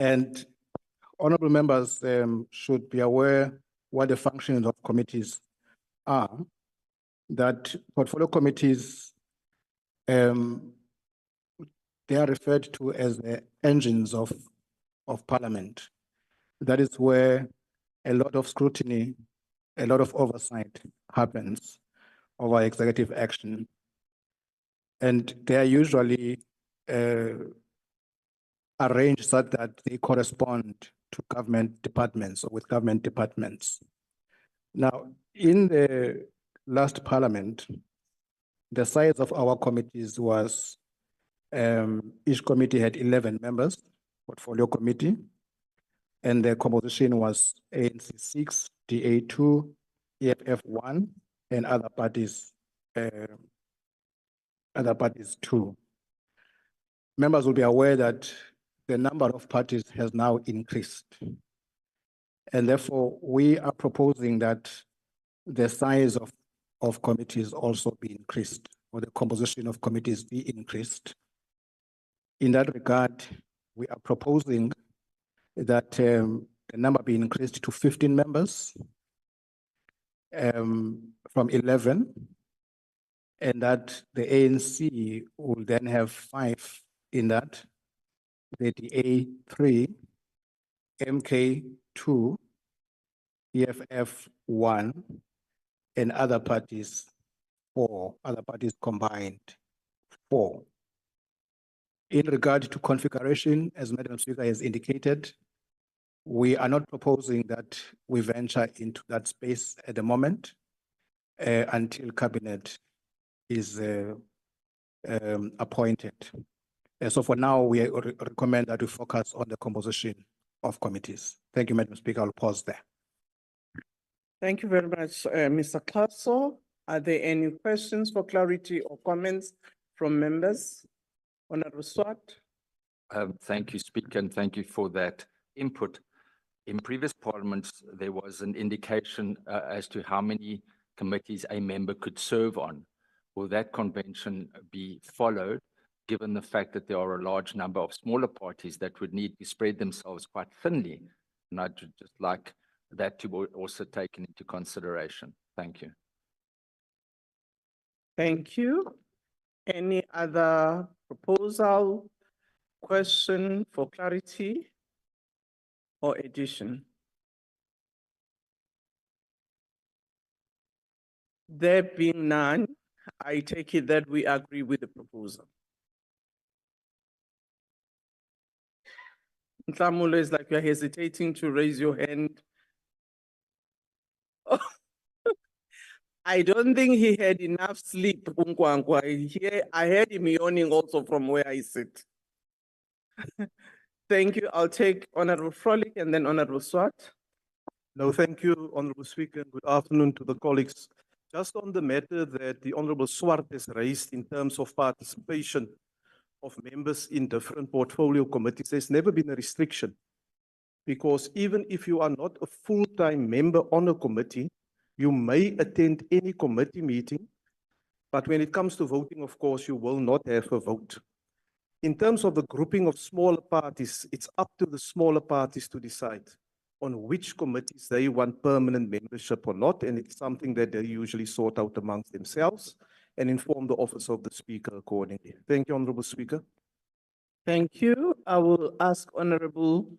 And honorable members should be aware what the functions of committees are, that portfolio committees, they are referred to as the engines of parliament. That is where a lot of scrutiny, a lot of oversight happens over executive action. And they are usually arranged so that they correspond to government departments or with government departments. Now, in the last parliament, the size of our committees was each committee had 11 members, portfolio committee, and the composition was ANC 6, DA 2, EFF 1, and other parties 2. Members will be aware that the number of parties has now increased. And therefore, we are proposing that the size of committees also be increased, or the composition of committees be increased. In that regard, we are proposing that the number be increased to 15 members from 11, and that the ANC will then have 5 in that, the DA 3, MK 2, EFF 1, and other parties 4, other parties combined 4. In regard to configuration, as Madam Speaker has indicated, we are not proposing that we venture into that space at the moment until cabinet is appointed. So for now, we recommend that we focus on the composition of committees. Thank you, Madam Speaker. I'll pause there. Thank you very much, Mr. Xaso. Are there any questions for clarity or comments from members? Honorable Swart. Thank you, Speaker, and thank you for that input. In previous parliaments, there was an indication as to how many committees a member could serve on. Will that convention be followed, given the fact that there are a large number of smaller parties that would need to spread themselves quite thinly? And I'd just like that to be also taken into consideration. Thank you. Thank you. Any other proposal, question for clarity or addition? There being none, I take it that we agree with the proposal. Nhlamulo is like you're hesitating to raise your hand. Oh. I don't think he had enough sleep, Unkwankwa. I heard him yawning also from where I sit. Thank you. I'll take Honorable Frolick and then Honorable Swart. No, thank you, Honorable Speaker. Good afternoon to the colleagues. Just on the matter that the Honorable Swart has raised in terms of participation of members in different portfolio committees, there's never been a restriction. Because even if you are not a full-time member on a committee, you may attend any committee meeting, but when it comes to voting, of course, you will not have a vote. In terms of the grouping of smaller parties, it's up to the smaller parties to decide on which committees they want permanent membership or not, and it's something that they usually sort out amongst themselves and inform the office of the Speaker accordingly. Thank you, Honorable Speaker. Thank you. I will ask Honorable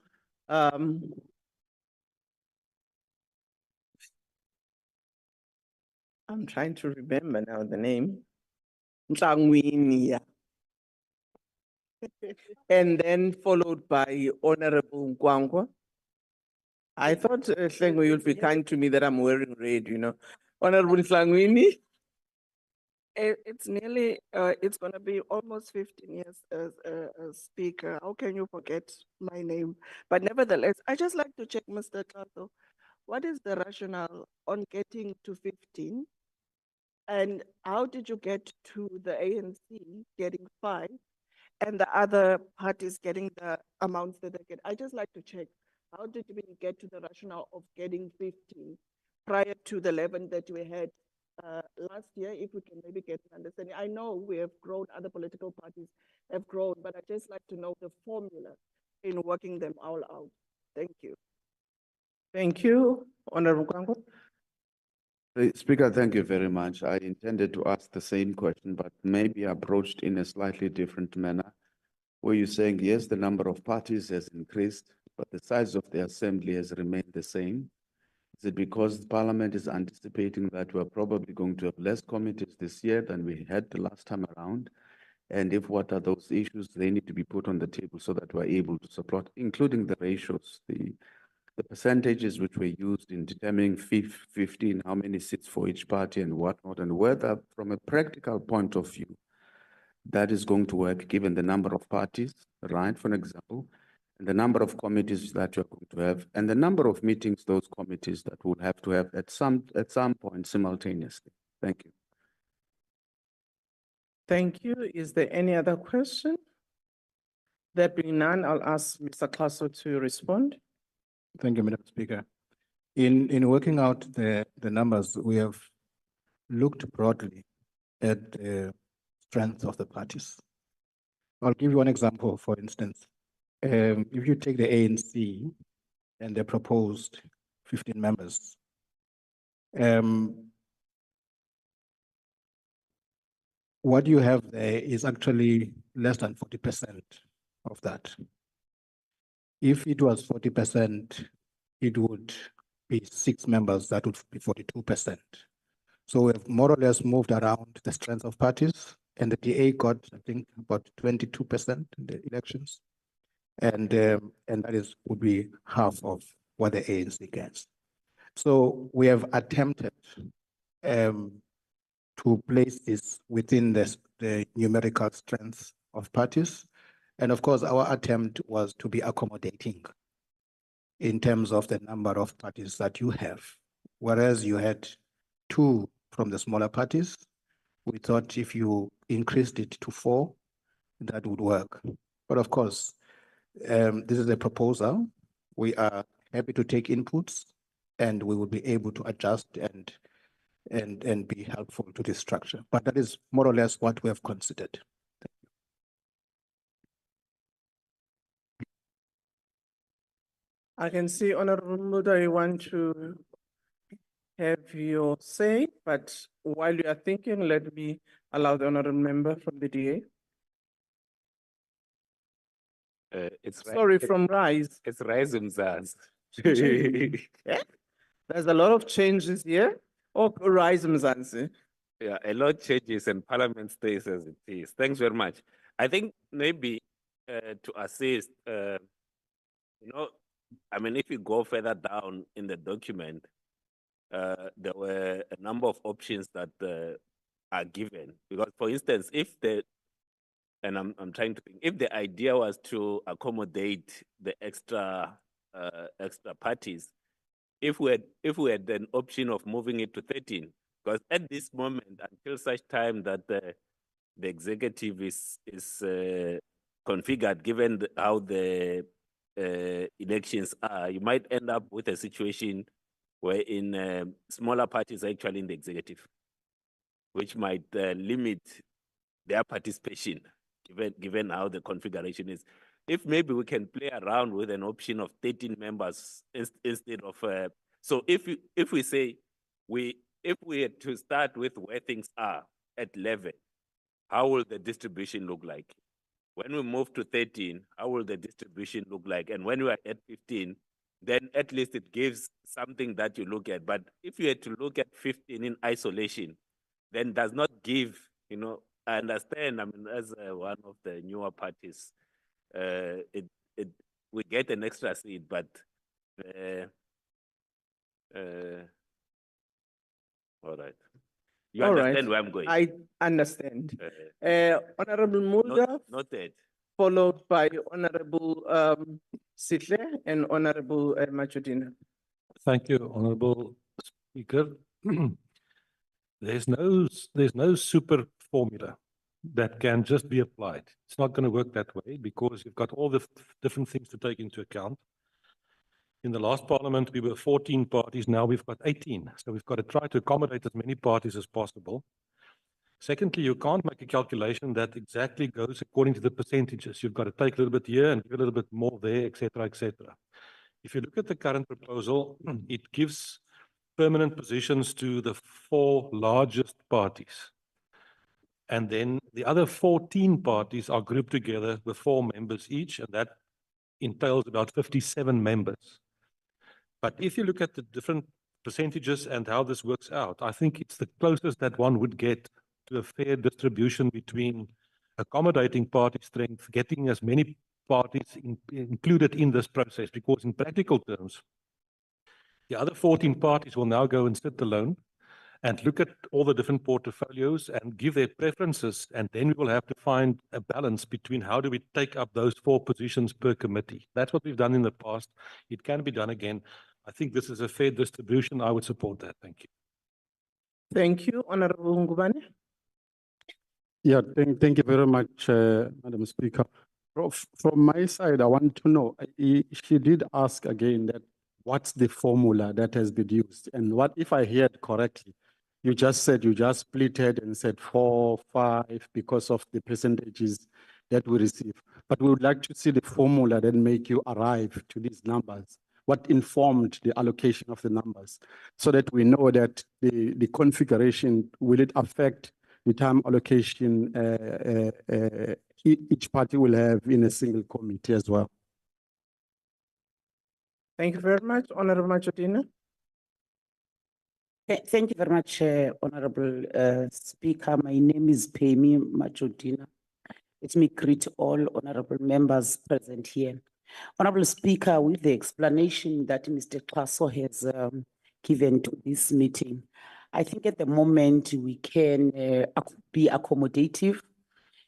I'm trying to remember now the name. Mhlangwini. And then followed by Honorable Nkwankwa. I thought Hlengo, you'll be kind to me that I'm wearing red, you know. Honorable Mhlangwini. It's nearly, it's going to be almost 15 years as a speaker. How can you forget my name? But nevertheless, I just like to check, Mr. Xaso, what is the rationale on getting to 15? And how did you get to the ANC getting 5 and the other parties getting the amounts that they get? I just like to check, how did we get to the rationale of getting 15 prior to the 11 that we had last year, if we can maybe get an understanding? I know we have grown, other political parties have grown, but I just like to know the formula in working them all out. Thank you. Thank you, Honorable Nkwankwa. Speaker, thank you very much. I intended to ask the same question, but maybe approached in a slightly different manner, where you're saying, yes, the number of parties has increased, but the size of the assembly has remained the same. Is it because Parliament is anticipating that we're probably going to have less committees this year than we had the last time around? And if what are those issues, they need to be put on the table so that we're able to support, including the ratios, the percentages which were used in determining 15, how many seats for each party and whatnot, and whether from a practical point of view, that is going to work given the number of parties, right, for an example, and the number of committees that you're going to have, and the number of meetings those committees that will have to have at some point simultaneously. Thank you. Thank you. Is there any other question? There being none, I'll ask Mr. Klaso to respond. Thank you, Madam Speaker. In working out the numbers, we have looked broadly at the strength of the parties. I'll give you one example, for instance. If you take the ANC and the proposed 15 members, what you have there is actually less than 40% of that. If it was 40%, it would be 6 members, that would be 42%. So we've more or less moved around the strength of parties, and the DA got, I think, about 22% in the elections. And that would be half of what the ANC gets. So we have attempted to place this within the numerical strength of parties. And of course, our attempt was to be accommodating in terms of the number of parties that you have. Whereas you had 2 from the smaller parties, we thought if you increased it to 4, that would work. But of course, this is a proposal. We are happy to take inputs, and we will be able to adjust and be helpful to this structure. But that is more or less what we have considered. I can see Honorable Muda, you want to have your say, but while you are thinking, let me allow the honorable member from the DA. Sorry, from Rise. It's Rise Mzansi. Yeah? There's a lot of changes here. Oh, Rise Mzansi. Yeah, a lot changes and Parliament stays as it is. Thanks very much. I think maybe to assist, I mean, if you go further down in the document, there were a number of options that are given. Because, for instance, if I'm trying to think, if the idea was to accommodate the extra parties, if we had an option of moving it to 13, because at this moment, until such time that the executive is configured, given how the elections are, you might end up with a situation wherein smaller parties are actually in the executive, which might limit their participation, given how the configuration is. If maybe we can play around with an option of 13 members instead of, so if we say if we had to start with where things are at 11, how will the distribution look like? When we move to 13, how will the distribution look like? And when we are at 15, then at least it gives something that you look at. But if you had to look at 15 in isolation, then does not give, I understand, I mean, as one of the newer parties, we get an extra seat, but all right. You All right. understand where I'm going? I understand. Honorable Mulder, Noted. followed by Honorable Sihle and Honorable Machudina. Thank you, Honorable Speaker. There's no super formula that can just be applied. It's not going to work that way because you've got all the different things to take into account. In the last parliament, we were 14 parties. Now we've got 18. So we've got to try to accommodate as many parties as possible. Secondly, you can't make a calculation that exactly goes according to the percentages. You've got to take a little bit here and give a little bit more there, et cetera, et cetera. If you look at the current proposal, it gives permanent positions to the 4 largest parties. And then the other 14 parties are grouped together with 4 members each, and that entails about 57 members. But if you look at the different percentages and how this works out, I think it's the closest that one would get to a fair distribution between accommodating party strength, getting as many parties included in this process, because in practical terms, the other 14 parties will now go and sit alone and look at all the different portfolios and give their preferences, and then we will have to find a balance between how do we take up those 4 positions per committee. That's what we've done in the past. It can be done again. I think this is a fair distribution. I would support that. Thank you. Thank you, Honorable Ngubane. Yeah, thank you very much, Madam Speaker. From my side, I want to know, she did ask again that what's the formula that has been used? And what, if I heard correctly, you just said you just splitted and said 4, 5 because of the percentages that we receive. But we would like to see the formula that make you arrive to these numbers. What informed the allocation of the numbers, so that we know that the configuration, will it affect the time allocation each party will have in a single committee as well? Thank you very much, Honorable Machudina. Thank you very much, Honorable Speaker. My name is Pemi Machudina. Let me greet all honorable members present here. Honorable Speaker, with the explanation that Mr. Klaso has given to this meeting, I think at the moment we can be accommodative,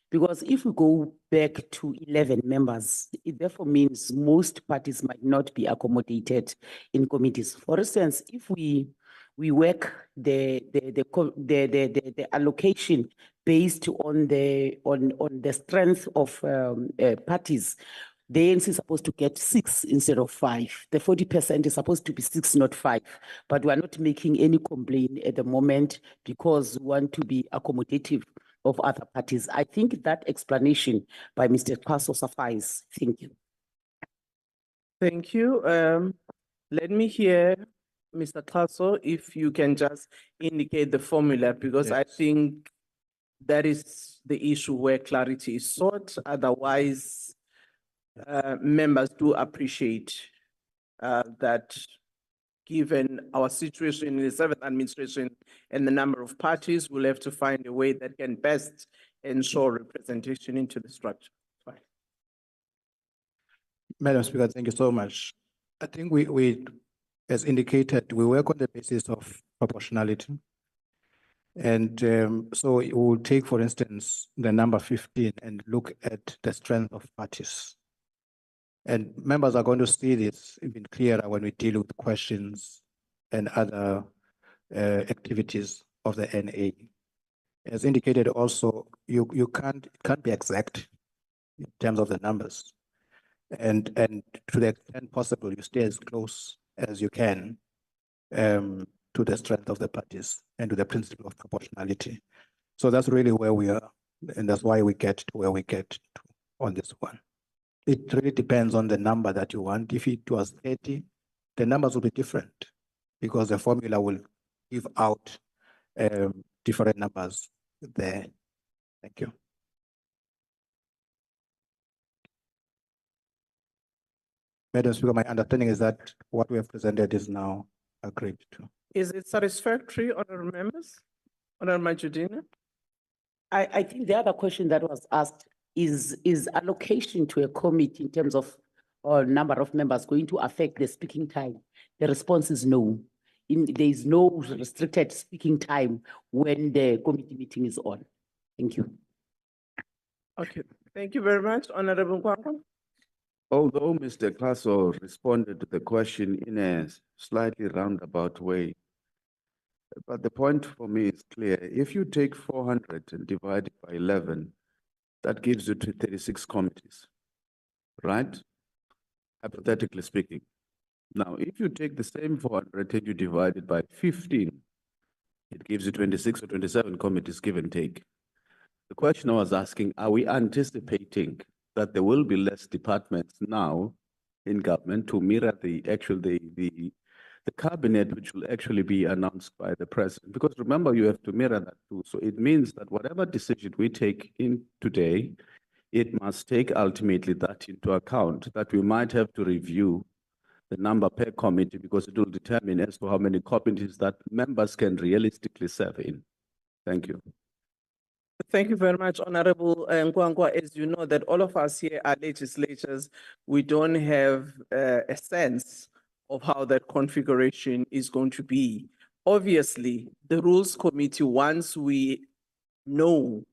because if we go back to 11 members, it therefore means most parties might not be accommodated in committees. For instance, if we work the allocation based on the strength of parties, the ANC is supposed to get 6 instead of 5. The 40% is supposed to be 6, not 5. But we are not making any complaint at the moment because we want to be accommodative of other parties. I think that explanation by Mr. Klaso suffices. Thank you. Thank you. Let me hear, Mr. Klaso, if you can just indicate the formula, because I Yes. think that is the issue where clarity is sought. Otherwise, members do appreciate that given our situation in the 7th administration and the number of parties, we'll have to find a way that can best ensure representation into the structure. Fine. Madam Speaker, thank you so much. I think we, as indicated, we work on the basis of proportionality. And so we will take, for instance, the number 15 and look at the strength of parties. And members are going to see this even clearer when we deal with questions and other activities of the NA. As indicated also, it can't be exact in terms of the numbers. And to the extent possible, you stay as close as you can to the strength of the parties and to the principle of proportionality. So that's really where we are, and that's why we get to where we get to on this one. It really depends on the number that you want. If it was 30, the numbers will be different because the formula will give out different numbers there. Thank you. Madam Speaker, my understanding is that what we have presented is now agreed to. Is it satisfactory, honorable members? Honorable Machudina? I think the other question that was asked is allocation to a committee in terms of number of members going to affect the speaking time? The response is no. There is no restricted speaking time when the committee meeting is on. Thank you. Okay, thank you very much, Honorable Nkwankwa. Although Mr. Klaso responded to the question in a slightly roundabout way, but the point for me is clear. If you take 400 and divide it by 11, that gives you 36 committees, right? Hypothetically speaking. Now, if you take the same 400 and you divide it by 15, It gives you 26 or 27 committees, give and take. The question I was asking, are we anticipating that there will be less departments now in government to mirror the cabinet, which will actually be announced by the president? Because remember, you have to mirror that too. So it means that whatever decision we take in today, it must take ultimately that into account, that we might have to review the number per committee because it will determine as to how many committees that members can realistically serve in. Thank you. Thank you very much, Honorable Nkwankwa. As you know, that all of us here are legislators. We don't have a sense of how that configuration is going to be. Obviously, the Rules Committee, once we know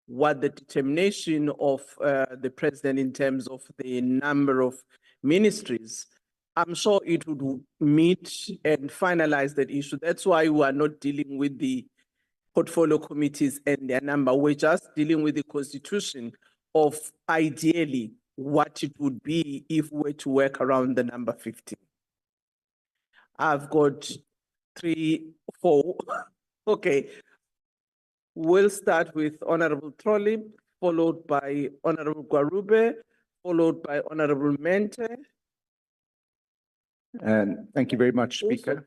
what the determination of the president in terms of the number of ministries, I'm sure it would meet and finalize that issue. That's why we are not dealing with the portfolio committees and their number. We're just dealing with the constitution of ideally what it would be if we were to work around the number 15. I've got 3, 4. Okay. We'll start with Honorable Trolley, followed by Honorable Gwarube, followed by Honorable Mente. And thank you very much, Speaker.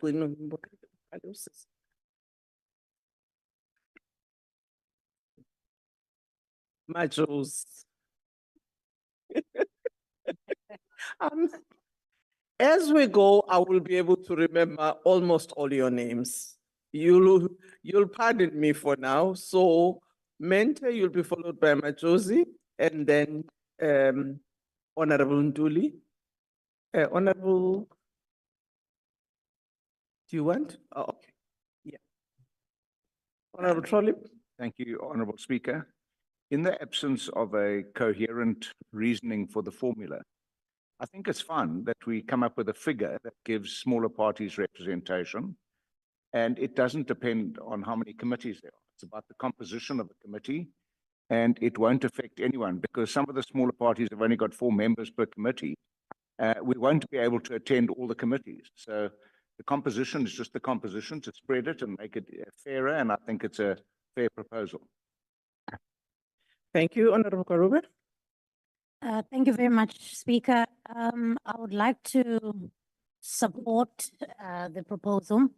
Majos. As we go, I will be able to remember almost all your names. You'll pardon me for now. So Mente, you'll be followed by Majosi, and then Honorable Nduli. Honorable, do you want? Oh, okay. Yeah. Honorable Trolley. Thank you, Honorable Speaker. In the absence of a coherent reasoning for the formula, I think it's fun that we come up with a figure that gives smaller parties representation, and it doesn't depend on how many committees there are. It's about the composition of the committee, and it won't affect anyone because some of the smaller parties have only got 4 members per committee. We won't be able to attend all the committees. So the composition is just the composition to spread it and make it fairer, and I think it's a fair proposal. Thank you, Honorable Gwarube. Thank you very much, Speaker. I would like to support the proposal.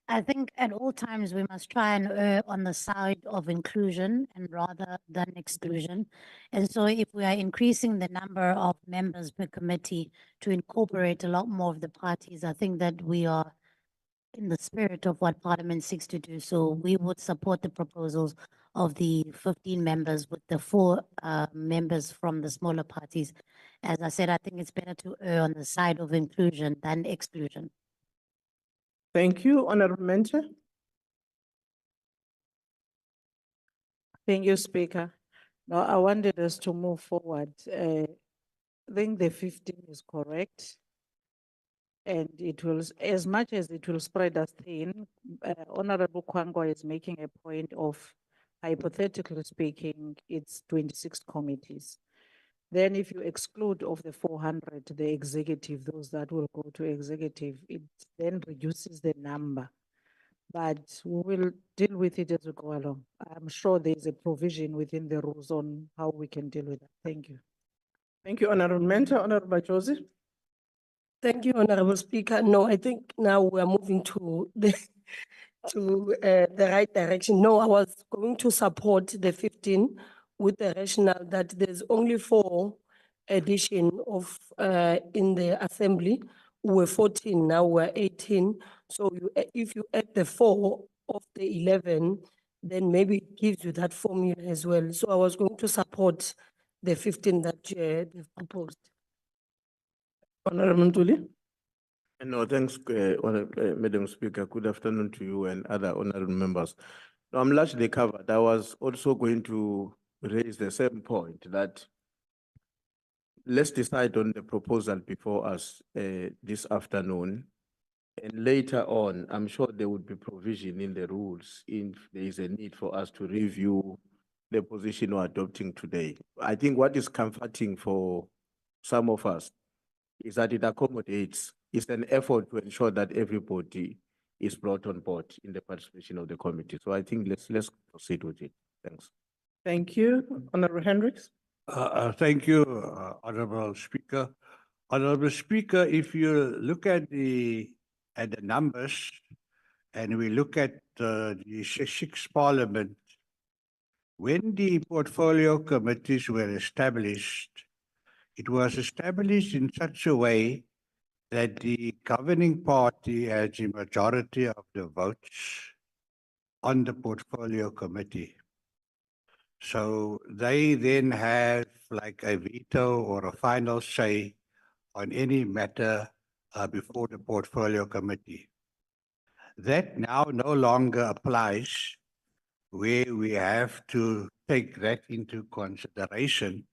I think at all times we must try and err on the side of inclusion and rather than exclusion. And so if we are increasing the number of members per committee to incorporate a lot more of the parties, I think that we are in the spirit of what Parliament seeks to do. So we would support the proposals of the 15 members with the 4 members from the smaller parties. As I said, I think it's better to err on the side of inclusion than exclusion. Thank you, Honorable Mente. Thank you, Speaker. Now, I wanted us to move forward. I think the 15 is correct. And it will, as much as it will spread us thin, Honorable Kwangwa is making a point of, hypothetically speaking, it's 26 committees. Then if you exclude of the 400, the executive, those that will go to executive, it then reduces the number. But we will deal with it as we go along. I'm sure there's a provision within the rules on how we can deal with that. Thank you. Thank you, Honorable Mente. Honorable Joseph. Thank you, Honorable Speaker. No, I think now we are moving to the right direction. No, I was going to support the 15 with the rationale that there's only 4 addition of in the assembly. We're 14, now we're 18. So if you add the 4 of the 11, then maybe it gives you that formula as well. So I was going to support the 15 that they've proposed. Honorable Ntuli. No, thanks, Madam Speaker. Good afternoon to you and other honorable members. No, I'm largely covered. I was also going to raise the same point that let's decide on the proposal before us this afternoon. And later on, I'm sure there would be provision in the rules if there is a need for us to review the position we're adopting today. I think what is comforting for some of us is that it accommodates. It's an effort to ensure that everybody is brought on board in the participation of the committee. So I think let's proceed with it. Thanks. Thank you, Honorable Hendricks. Thank you, Honorable Speaker. Honorable Speaker, if you look at the numbers and we look at the sixth Parliament, when the portfolio committees were established, it was established in such a way that the governing party has the majority of the votes on the portfolio committee. So they then have like a veto or a final say on any matter before the portfolio committee. That now no longer applies, where we have to take that into consideration.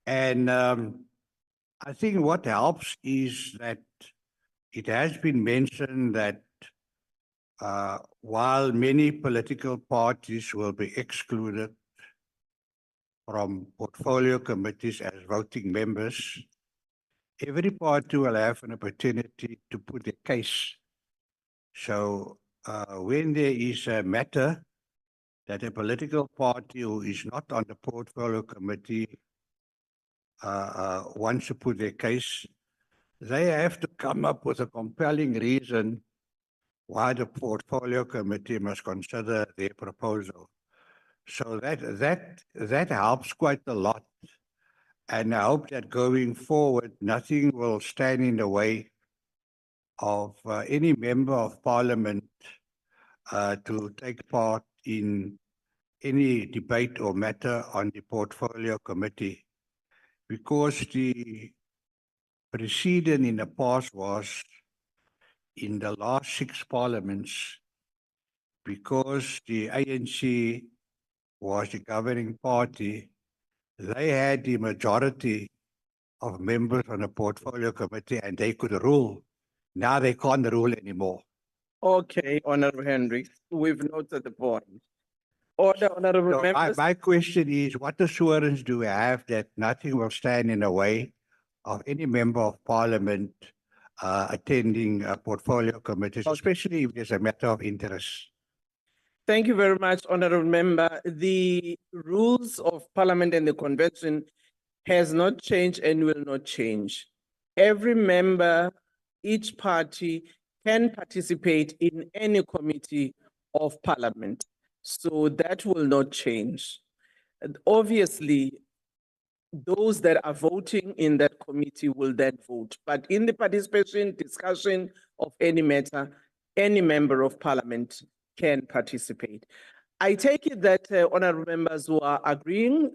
And I think what helps is that it has been mentioned that while many political parties will be excluded from portfolio committees as voting members, every party will have an opportunity to put a case. So when there is a matter that a political party who is not on the portfolio committee wants to put their case, they have to come up with a compelling reason why the portfolio committee must consider their proposal. So that helps quite a lot. And I hope that going forward, nothing will stand in the way of any member of parliament to take part in any debate or matter on the portfolio committee. Because the precedent in the past was in the last 6 parliaments, because the ANC was the governing party, they had the majority of members on the portfolio committee and they could rule. Now they can't rule anymore. Okay, Honorable Hendricks, we've noted the point. Order, Honorable So members. my question is, what assurance do we have that nothing will stand in the way of any member of parliament attending portfolio committees, especially if there's a matter of interest? Thank you very much, Honorable Member. The rules of Parliament and the Convention has not changed and will not change. Every member, each party can participate in any committee of Parliament. So that will not change. And obviously, those that are voting in that committee will then vote. But in the participation, discussion of any matter, any member of Parliament can participate. I take it that honorable members who are agreeing,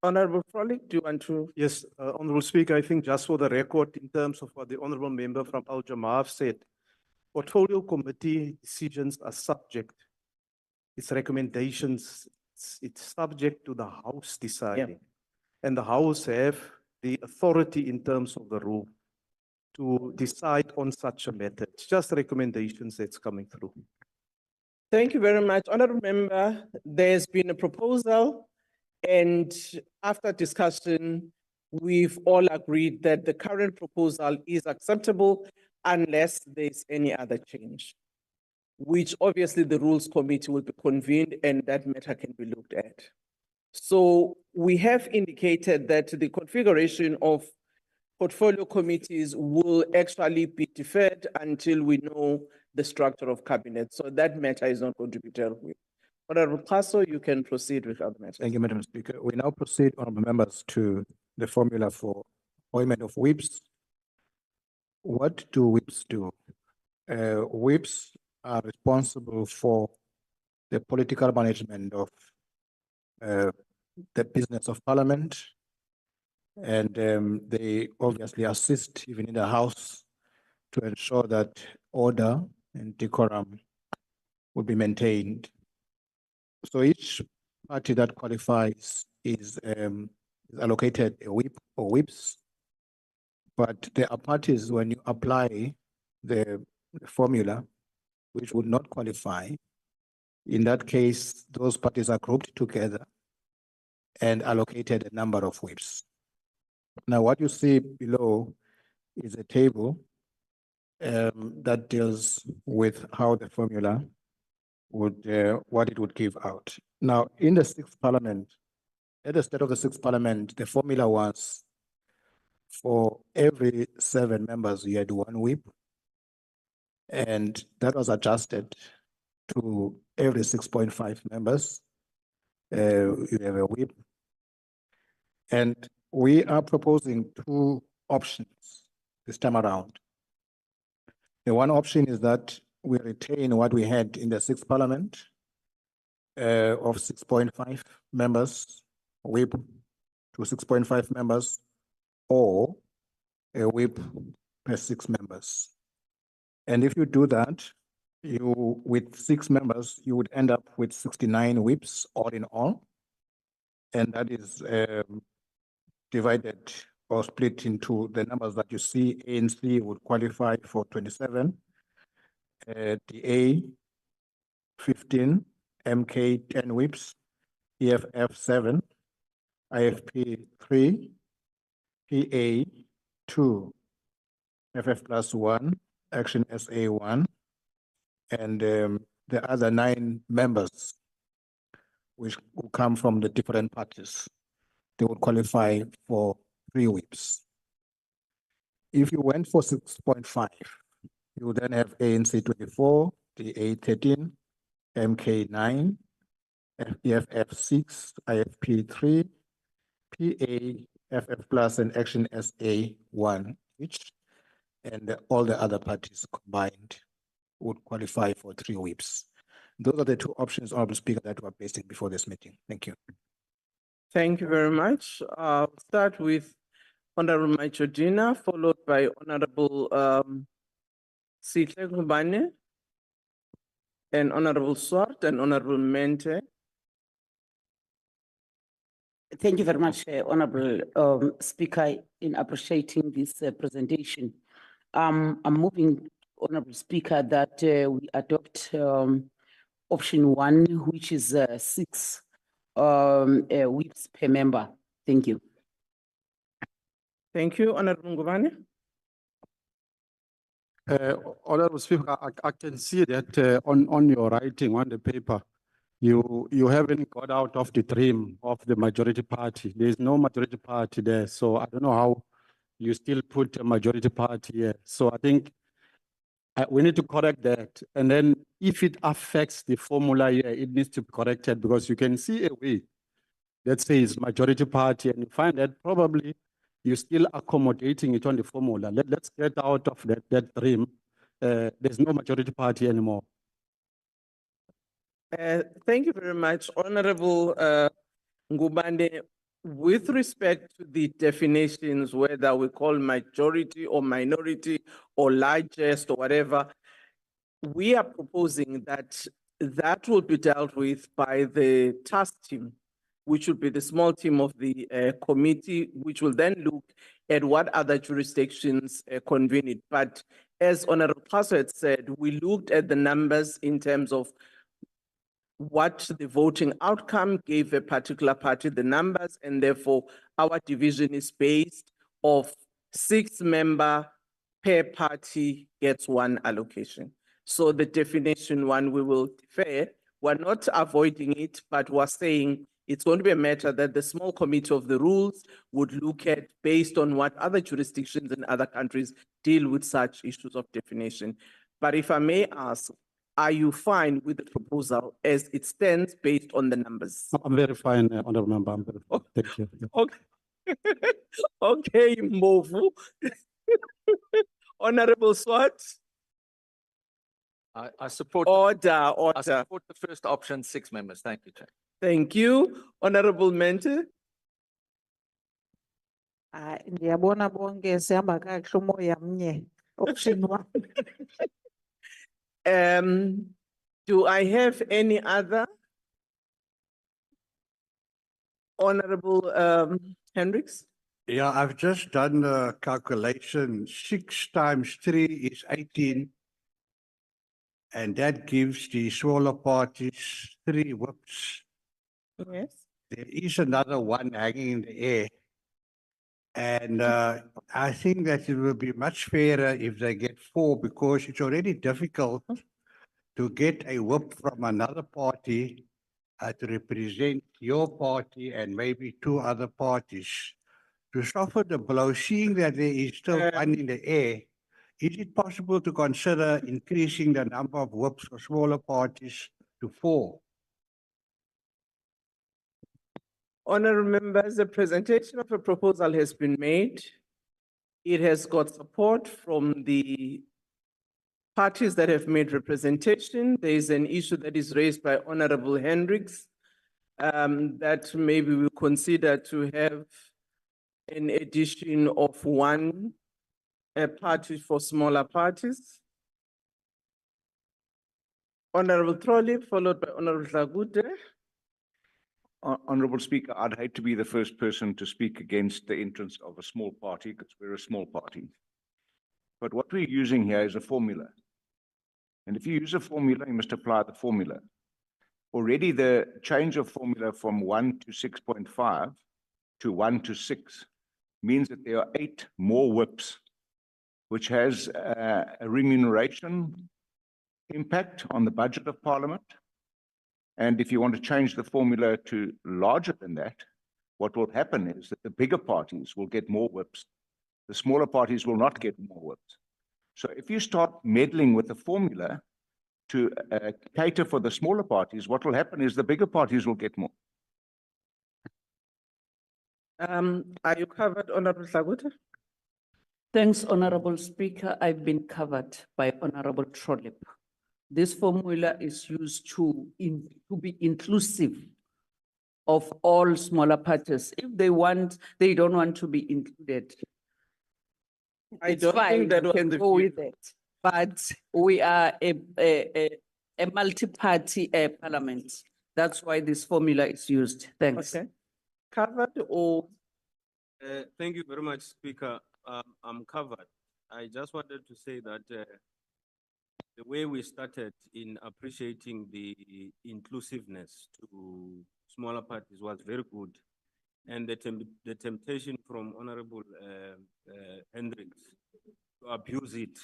Honorable Frolick, do you want to? Yes, Honorable Speaker, I think just for the record, in terms of what the Honorable Member from Al Jamaaf said, portfolio committee decisions are subject, its recommendations, it's subject to the House deciding. And the House have the authority in terms of the rule to decide on such a matter. It's just recommendations that's coming through. Thank you very much. Honorable Member, there's been a proposal and after discussion, we've all agreed that the current proposal is acceptable unless there's any other change, which obviously the Rules Committee will be convened and that matter can be looked at. So we have indicated that the configuration of portfolio committees will actually be deferred until we know the structure of cabinet. So that matter is not going to be dealt with. Honorable Paso, you can proceed with other matters. Thank you, Madam Speaker. We now proceed, honorable members, to the formula for appointment of whips. What do whips do? Whips are responsible for the political management of the business of Parliament, and they obviously assist even in the House to ensure that order and decorum will be maintained. So each party that qualifies is allocated a whip or whips, but there are parties when you apply the formula which would not qualify. In that case, those parties are grouped together and allocated a number of whips. Now, what you see below is a table that deals with how the formula would, what it would give out. Now, in the sixth parliament, at the start of the sixth parliament, the formula was for every 7 members, you had 1 whip. And that was adjusted to every 6.5 members, you have a whip. And we are proposing 2 options this time around. The one option is that we retain what we had in the sixth parliament of 6.5 members, whip to 6.5 members, or a whip per 6 members. And if you do that, you, with 6 members, you would end up with 69 whips all in all. And that is divided or split into the numbers that you see. ANC would qualify for 27, DA 15, MK 10 whips, EFF 7, IFP 3, PA 2, FF plus 1, Action SA 1, and the other 9 members which will come from the different parties. They would qualify for 3 whips. If you went for 6.5, you would then have ANC 24, DA 13, MK 9, EFF 6, IFP 3, PA, FF plus, and Action SA 1 each. And all the other parties combined would qualify for 3 whips. Those are the 2 options, Honorable Speaker, that were placed before this meeting. Thank you. Thank you very much. I'll start with Honorable Machodina, followed by Honorable Sihle Ngubane, and Honorable Swart and Honorable Mente. Thank you very much, Honorable Speaker, in appreciating this presentation. I'm moving, Honorable Speaker, that we adopt option 1, which is 6 whips per member. Thank you. Thank you, Honorable Ngubane. Honorable Speaker, I can see that on your writing on the paper, you haven't got out of the dream of the majority party. There is no majority party there, so I don't know how you still put a majority party here. So I think we need to correct that. And then if it affects the formula here, it needs to be corrected, because you can see a way that says majority party, and you find that probably you're still accommodating it on the formula. Let's get out of that dream. There's no majority party anymore. Thank you very much, Honorable Ngubane. With respect to the definitions, whether we call majority or minority or largest or whatever, we are proposing that that will be dealt with by the task team, which will be the small team of the committee, which will then look at what other jurisdictions convene it. But as Honorable Paso had said, we looked at the numbers in terms of what the voting outcome gave a particular party the numbers, and therefore our division is based of 6 members per party gets 1 allocation. So the definition 1, we will defer. We're not avoiding it, but we're saying it's going to be a matter that the small committee of the rules would look at based on what other jurisdictions in other countries deal with such issues of definition. But if I may ask, are you fine with the proposal as it stands based on the numbers? I'm very fine, Honorable Member. I'm very fine. Thank you. Okay, okay, Mbovu. Honorable Swart. I support. Order. I support the first option, 6 members. Thank you, Chair. Thank you. Honorable Mente. Ndiyabona bonke sihamba kakuhle umoya mnye. Option 1. Do I have any other? Honorable Hendricks? Yeah, I've just done the calculation. 6 times 3 is 18. And that gives the smaller parties 3 whips. Yes. There is another one hanging in the air. And I think that it will be much fairer if they get 4 because it's already difficult to get a whip from another party to represent your party and maybe 2 other parties. To soften the blow, seeing that there is still one in the air, is it possible to consider increasing the number of whips for smaller parties to 4? Honorable members, the presentation of a proposal has been made. It has got support from the parties that have made representation. There is an issue that is raised by Honorable Hendricks that maybe we'll consider to have an addition of 1 party for smaller parties. Honorable Trolley, followed by Honorable Hlagude. Honorable Speaker, I'd hate to be the first person to speak against the entrance of a small party because we're a small party. But what we're using here is a formula. And if you use a formula, you must apply the formula. Already the change of formula from 1 to 6.5 to 1 to 6 means that there are 8 more whips, which has a remuneration impact on the budget of Parliament. And if you want to change the formula to larger than that, what will happen is that the bigger parties will get more whips. The smaller parties will not get more whips. So if you start meddling with the formula to cater for the smaller parties, what will happen is the bigger parties will get more. Are you covered, Honorable Hlagude? Thanks, Honorable Speaker. I've been covered by Honorable Trollip. This formula is used to be inclusive of all smaller parties. If they don't want to be included, I it's don't think fine, that we was can the go view. with it. But we are a multi-party parliament. That's why this formula is used. Thanks. Okay. Covered or? Thank you very much, Speaker. I'm covered. I just wanted to say that the way we started in appreciating the inclusiveness to smaller parties was very good. And the temptation from Honorable Hendricks to abuse it.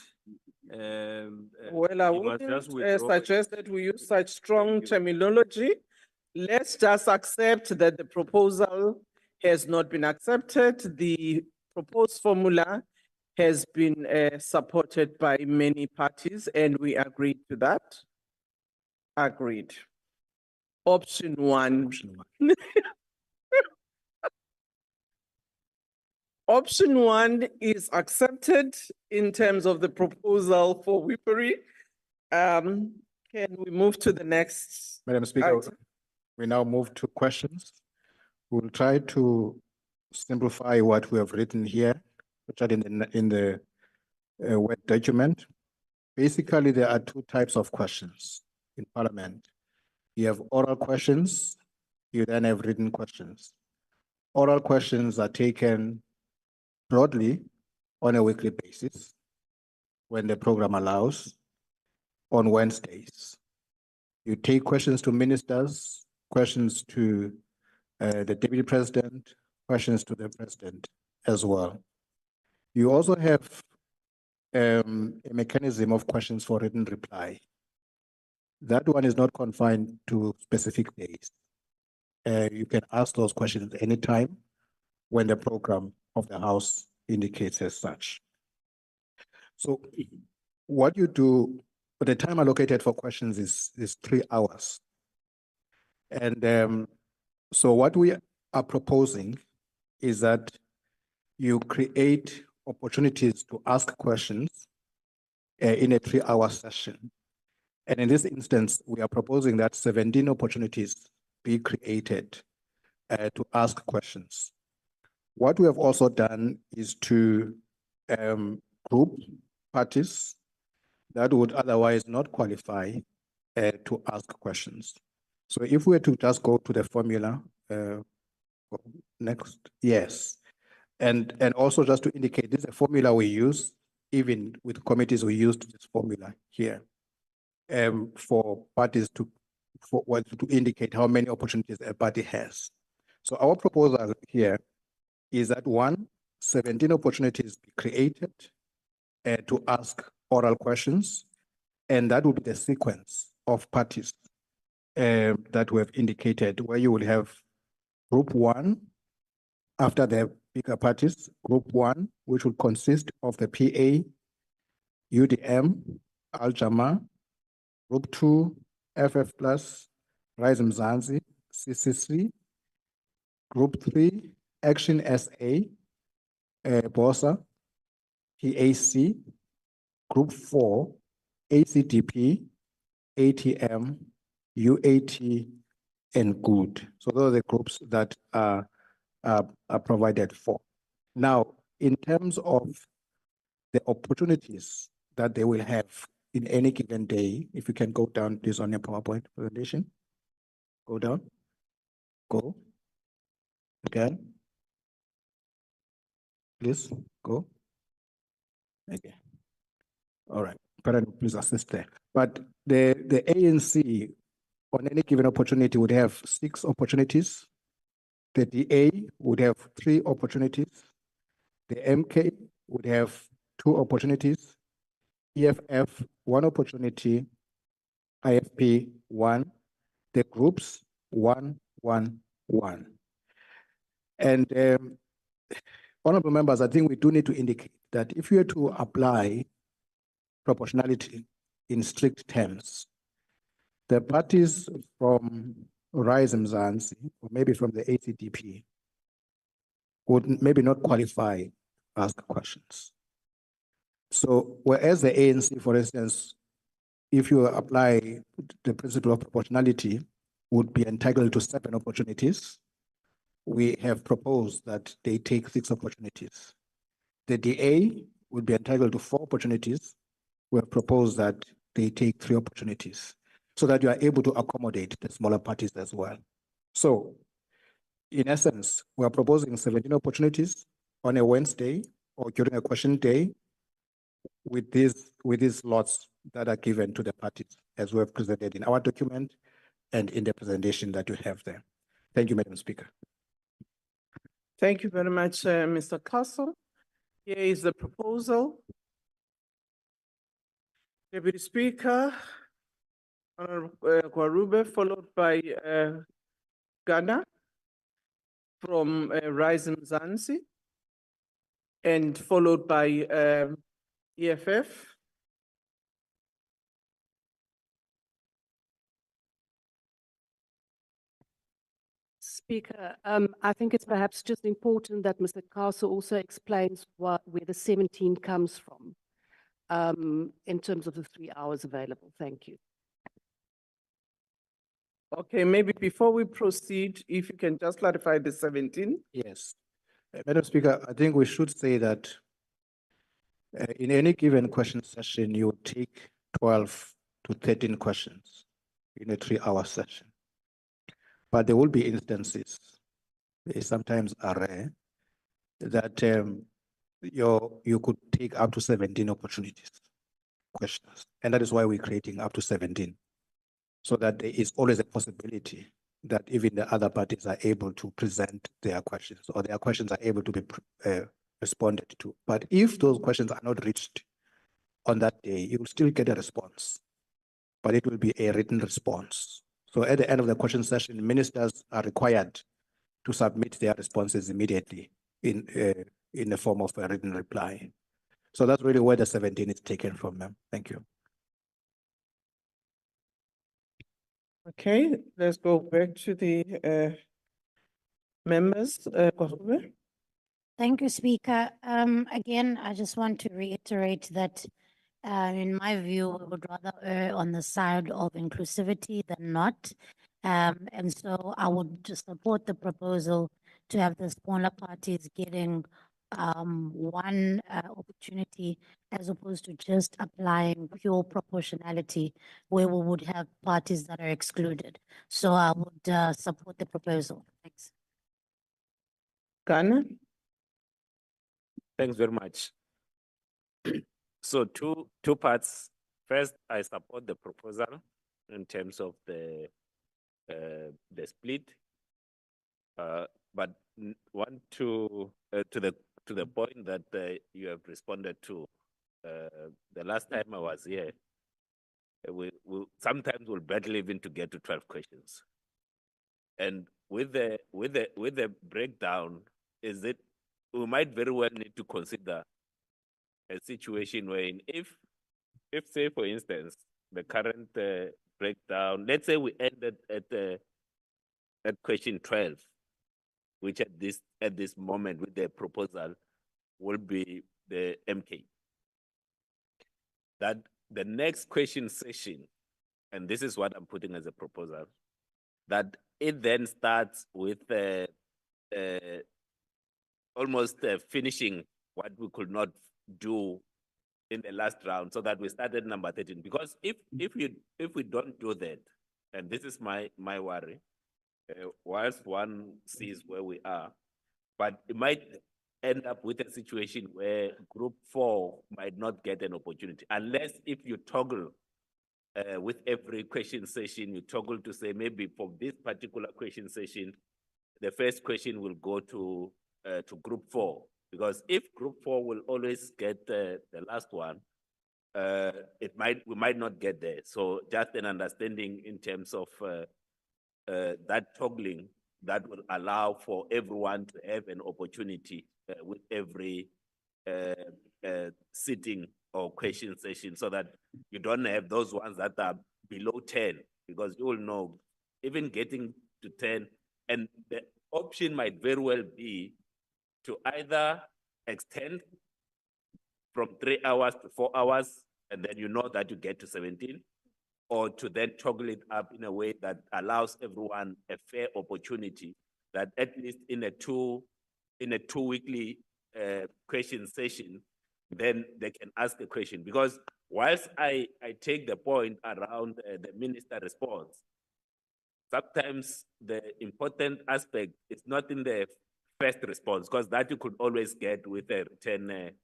Well, I he must just wouldn't withdraw it. suggest that we use such strong terminology. Let's just accept that the proposal has not been accepted. The proposed formula has been supported by many parties and we agreed to that. Agreed. Option 1. Option 1 is accepted in terms of the proposal for whippery. Can we move to the next? Madam Speaker, item? we now move to questions. We'll try to simplify what we have written here, which are in the Word document. Basically, there are 2 types of questions in Parliament. You have oral questions, you then have written questions. Oral questions are taken broadly on a weekly basis when the program allows on Wednesdays. You take questions to ministers, questions to the Deputy President, questions to the President as well. You also have a mechanism of questions for written reply. That one is not confined to specific days. You can ask those questions at any time when the program of the House indicates as such. So what you do, the time allocated for questions is 3 hours. And so what we are proposing is that you create opportunities to ask questions in a 3-hour session. And in this instance, we are proposing that 17 opportunities be created to ask questions. What we have also done is to group parties that would otherwise not qualify to ask questions. So if we were to just go to the formula, next, yes. And also just to indicate this is a formula we use, even with committees we used this formula here for parties to indicate how many opportunities a party has. So our proposal here is that 1, 17 opportunities be created to ask oral questions, and that will be the sequence of parties that we have indicated, where you will have group one after the bigger parties, group one, which will consist of the PA, UDM, Al Jama, group two, FF plus, Rise Mzansi, CCC, group three, Action SA, BOSA, PAC, group four, ACDP, ATM, UAT, and GOOD. So those are the groups that are provided for. Now, in terms of the opportunities that they will have in any given day, if you can go down, please, on your PowerPoint presentation. Go down. Go. Again. Please, go. Okay. All right. Parent, please assist there. But the ANC on any given opportunity would have 6 opportunities. The DA would have 3 opportunities. The MK would have 2 opportunities. EFF, 1 opportunity. IFP, 1. The groups, 1, 1, 1. And honorable members, I think we do need to indicate that if you were to apply proportionality in strict terms, the parties from Rise Mzansi, or maybe from the ACDP, would maybe not qualify to ask questions. So whereas the ANC, for instance, if you apply the principle of proportionality, would be entitled to 7 opportunities, we have proposed that they take 6 opportunities. The DA would be entitled to 4 opportunities. We have proposed that they take 3 opportunities so that you are able to accommodate the smaller parties as well. So in essence, we are proposing 17 opportunities on a Wednesday or during a question day with these lots that are given to the parties as we have presented in our document and in the presentation that you have there. Thank you, Madam Speaker. Thank you very much, Mr. Castle. Here is the proposal. Deputy Speaker, Honorable Kwarube, followed by Ghana from Rise Mzansi, and followed by EFF. Speaker, I think it's perhaps just important that Mr. Castle also explains where the 17 comes from in terms of the 3 hours available. Thank you. Okay, maybe before we proceed, if you can just clarify the 17. Yes. Madam Speaker, I think we should say that in any given question session, you take 12 to 13 questions in a 3-hour session. But there will be instances, they sometimes are rare, that you could take up to 17 opportunities, questions. And that is why we're creating up to 17. So that there is always a possibility that even the other parties are able to present their questions, or their questions are able to be responded to. But if those questions are not reached on that day, you will still get a response, but it will be a written response. So at the end of the question session, ministers are required to submit their responses immediately in the form of a written reply. So that's really where the 17 is taken from, ma'am. Thank you. Okay, let's go back to the members. Kwarube. Thank you, Speaker. Again, I just want to reiterate that in my view, we would rather err on the side of inclusivity than not. And so I would just support the proposal to have the smaller parties getting one opportunity as opposed to just applying pure proportionality where we would have parties that are excluded. So I would support the proposal. Thanks. Ghana. Thanks very much. So two parts. First, I support the proposal in terms of the split. But want to the to the point that you have responded to, the last time I was here, we sometimes we'll battle even to get to 12 questions. And with the breakdown, we might very well need to consider a situation wherein if say for instance, the current breakdown, let's say we ended at question 12, which at this moment with the proposal will be the MK. That the next question session, and this is what I'm putting as a proposal, that it then starts with almost finishing what we could not do in the last round, so that we started number 13. Because if we don't do that, and this is my worry, whilst one sees where we are, but it might end up with a situation where group 4 might not get an opportunity, unless if you toggle with every question session, you toggle to say maybe for this particular question session, the first question will go to group 4. Because if group 4 will always get the last one, we might not get there. So just an understanding in terms of that toggling that will allow for everyone to have an opportunity with every sitting or question session, so that you don't have those ones that are below 10, because you will know even getting to 10, and the option might very well be to either extend from 3 hours to 4 hours, and then you know that you get to 17, or to then toggle it up in a way that allows everyone a fair opportunity, that at least in a two weekly question session, then they can ask a question. Because whilst I take the point around the minister response, sometimes the important aspect is not in the first response, because that you could always get with a written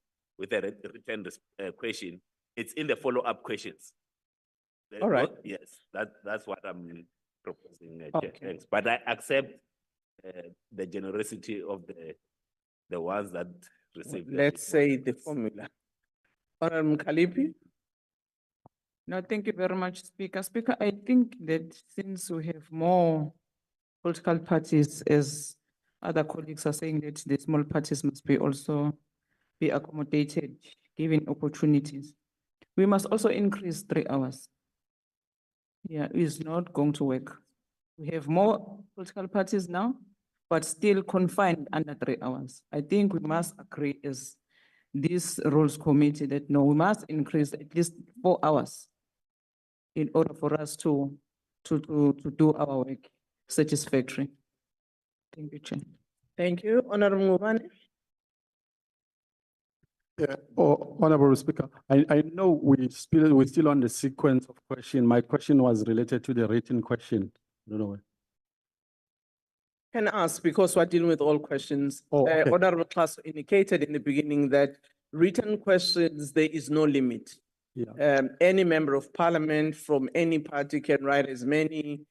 question. It's in the follow-up questions. All right. Yes, that's what I'm proposing. Okay. Thanks. But I accept the generosity of the ones that receive. Let's say the formula. Honorable Kalipi? No, thank you very much, Speaker. Speaker, I think that since we have more political parties, as other colleagues are saying, that the small parties must also be accommodated, given opportunities. We must also increase 3 hours. Yeah, it's not going to work. We have more political parties now, but still confined under 3 hours. I think we must agree as this rules committee that no, we must increase at least 4 hours in order for us to do our work satisfactory. Thank you, Chair. Thank you. Honorable Ngubane? Yeah, Honorable Speaker, I know we're still on the sequence of question. My question was related to the written question. I don't know why. Can I ask, because we're dealing with all questions. Oh, okay. Honorable Class indicated in the beginning that written questions, there is no limit. Yeah. Any member of parliament from any party can write as many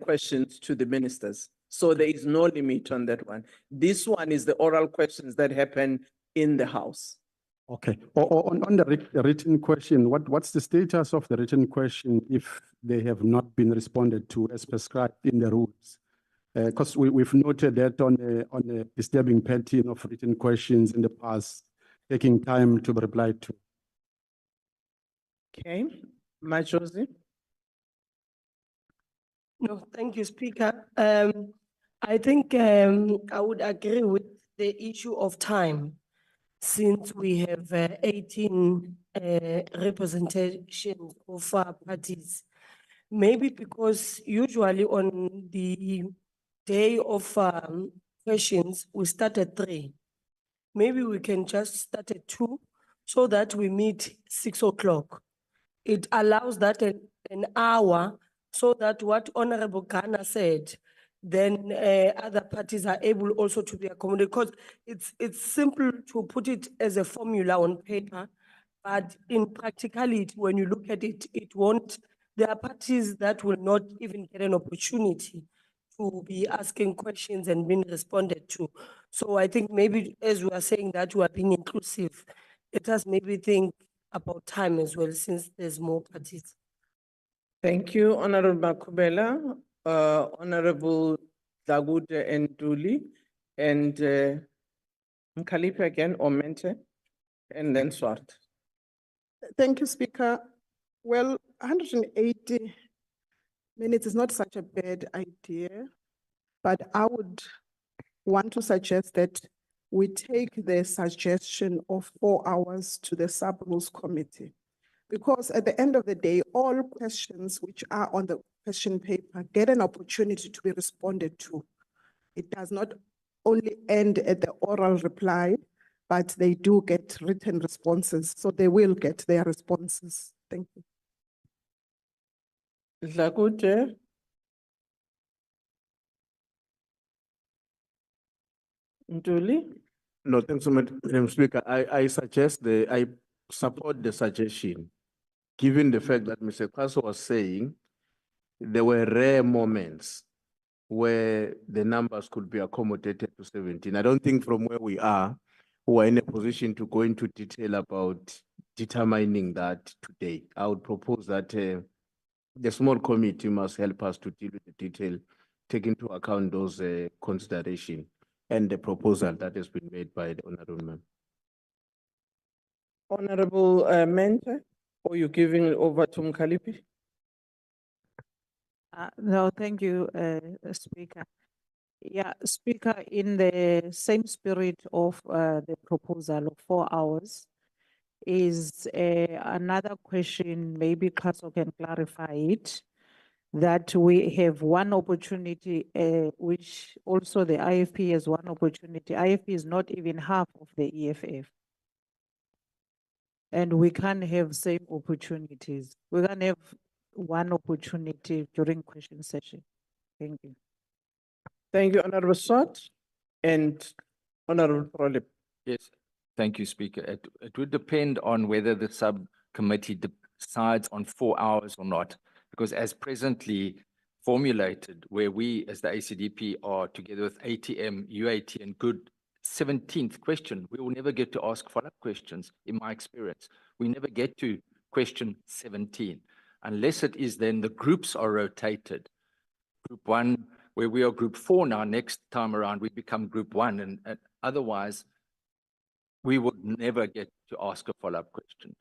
questions to the ministers. So there is no limit on that one. This one is the oral questions that happen in the House. Okay. On the written question, what's the status of the written question if they have not been responded to as prescribed in the rules? Because we've noted that on a disturbing pattern of written questions in the past, taking time to be replied to. Okay, Majosi? No, thank you, Speaker. I think I would agree with the issue of time, since we have 18 representations of parties. Maybe because usually on the day of questions, we start at 3. Maybe we can just start at 2 so that we meet 6 o'clock. It allows that an hour, so that what Honorable Ghana said, then other parties are able also to be accommodated, because it's simple to put it as a formula on paper, but in practicality, when you look at it, it won't, there are parties that will not even get an opportunity to be asking questions and being responded to. So I think maybe as we are saying that we are being inclusive, let us maybe think about time as well, since there's more parties. Thank you, Honorable Makubela, Honorable Dagude and Duli, and Mkalipi again, or Mente, and then Swart. Thank you, Speaker. Well, 180 minutes is not such a bad idea, but I would want to suggest that we take the suggestion of 4 hours to the sub-rules committee. Because at the end of the day, all questions which are on the question paper get an opportunity to be responded to. It does not only end at the oral reply, but they do get written responses, so they will get their responses. Thank you. Dagude. Duli. No, thanks so much, Madam Speaker. I support the suggestion, given the fact that Mr. Kaso was saying there were rare moments where the numbers could be accommodated to 17. I don't think from where we are in a position to go into detail about determining that today. I would propose that the small committee must help us to deal with the detail, take into account those considerations and the proposal that has been made by the honorable member. Honorable Mente, or you giving it over to Mkalipi? No, thank you, Speaker. Yeah, Speaker, in the same spirit of the proposal of 4 hours is another question, maybe Kaso can clarify it, that we have one opportunity, which also the IFP has one opportunity. IFP is not even half of the EFF. And we can't have same opportunities. We can have one opportunity during question session. Thank you. Thank you, Honorable Swart and Honorable Trolip. Yes, thank you, Speaker. It would depend on whether the subcommittee decides on 4 hours or not, because as presently formulated, where we as the ACDP are together with ATM, UAT and Good 17th question, we will never get to ask follow-up questions, in my experience. We never get to question 17, unless it is then the groups are rotated. Group 1, where we are group 4 now, next time around, we become group 1, and otherwise, we would never get to ask a follow-up question.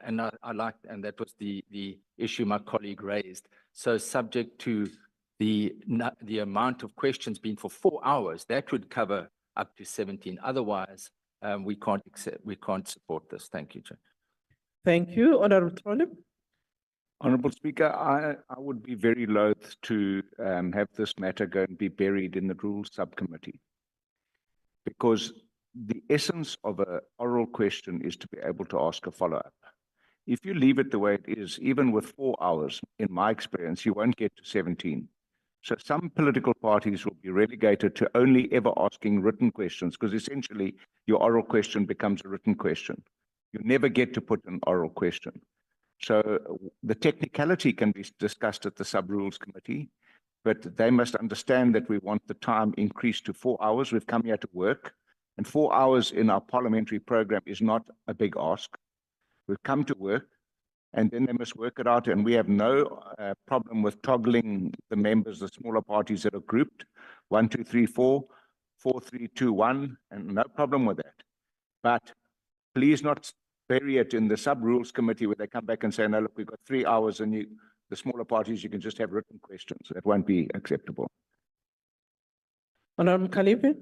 And I like, and that was the issue my colleague raised. So subject to the amount of questions being for 4 hours, that would cover up to 17. Otherwise, we can't support this. Thank you, Chair. Thank you, Honorable Trolip. Honorable Speaker, I would be very loath to have this matter go and be buried in the Rules Subcommittee, because the essence of an oral question is to be able to ask a follow-up. If you leave it the way it is, even with 4 hours, in my experience, you won't get to 17. So some political parties will be relegated to only ever asking written questions, because essentially your oral question becomes a written question. You never get to put an oral question. So the technicality can be discussed at the Sub-Rules Committee, but they must understand that we want the time increased to 4 hours. We've come here to work, and 4 hours in our parliamentary program is not a big ask. We've come to work, and then they must work it out, and we have no problem with toggling the members, the smaller parties that are grouped, 1, 2, 3, 4, 4, 3, 2, 1, and no problem with that. But please not bury it in the Sub-Rules Committee where they come back and say, no, look, we've got 3 hours, and the smaller parties, you can just have written questions. That won't be acceptable. Honorable Mkalipi.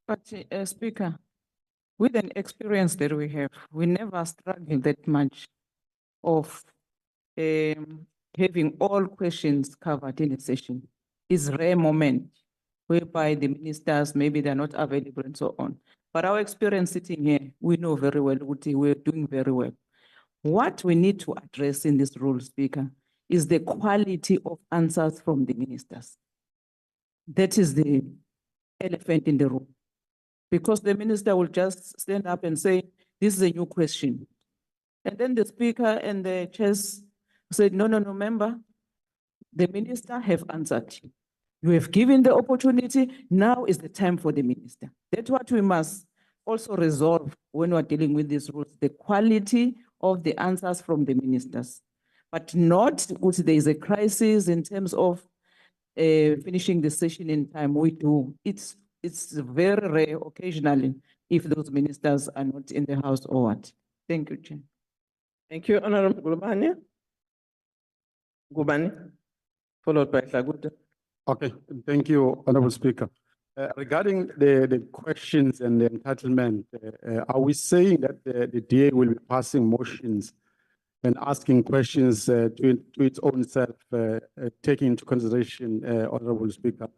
But Speaker, with an experience that we have, we never struggle that much of having all questions covered in a session. It's rare moment whereby the ministers, maybe they're not available and so on. But our experience sitting here, we know very well, we're doing very well. What we need to address in this role, Speaker, is the quality of answers from the ministers. That is the elephant in the room. Because the minister will just stand up and say, this is a new question. And then the Speaker and the chairs said, no, member, the minister have answered. You have given the opportunity, now is the time for the minister. That's what we must also resolve when we're dealing with these rules, the quality of the answers from the ministers. But not if there is a crisis in terms of finishing the session in time, we do. It's very rare occasionally if those ministers are not in the house or what. Thank you, Chair. Thank you, Honorable Gubane. Gubane, followed by Hlaguta. Okay, thank you, Honorable Speaker. Regarding the questions and the entitlement, are we saying that the DA will be passing motions and asking questions to its own self, taking into consideration, Honorable Speaker,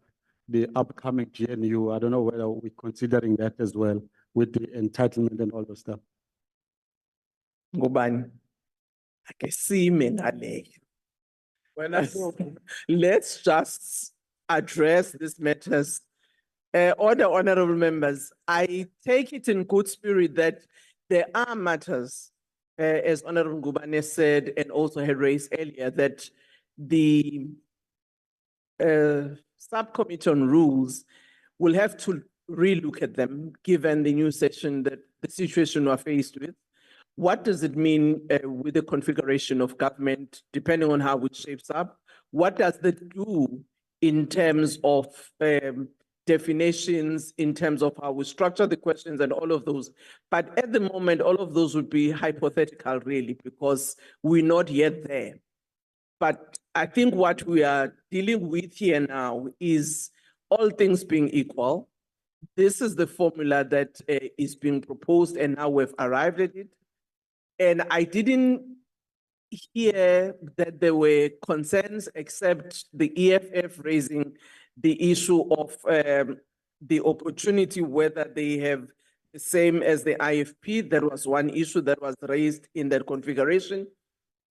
the upcoming GNU? I don't know whether we're considering that as well with the entitlement and all those stuff. Gubane, I can see me ngale. When I let's just address these matters. All the honorable members, I take it in good spirit that there are matters, as Honorable Gubane said, and also had raised earlier, that the subcommittee on rules will have to relook at them, given the new session that the situation we're faced with. What does it mean with the configuration of government, depending on how it shapes up? What does that do in terms of definitions, in terms of how we structure the questions and all of those? But at the moment, all of those would be hypothetical, really, because we're not yet there. But I think what we are dealing with here now is, all things being equal, this is the formula that is being proposed, and now we've arrived at it. And I didn't hear that there were concerns except the EFF raising the issue of the opportunity, whether they have the same as the IFP. That was one issue that was raised in that configuration.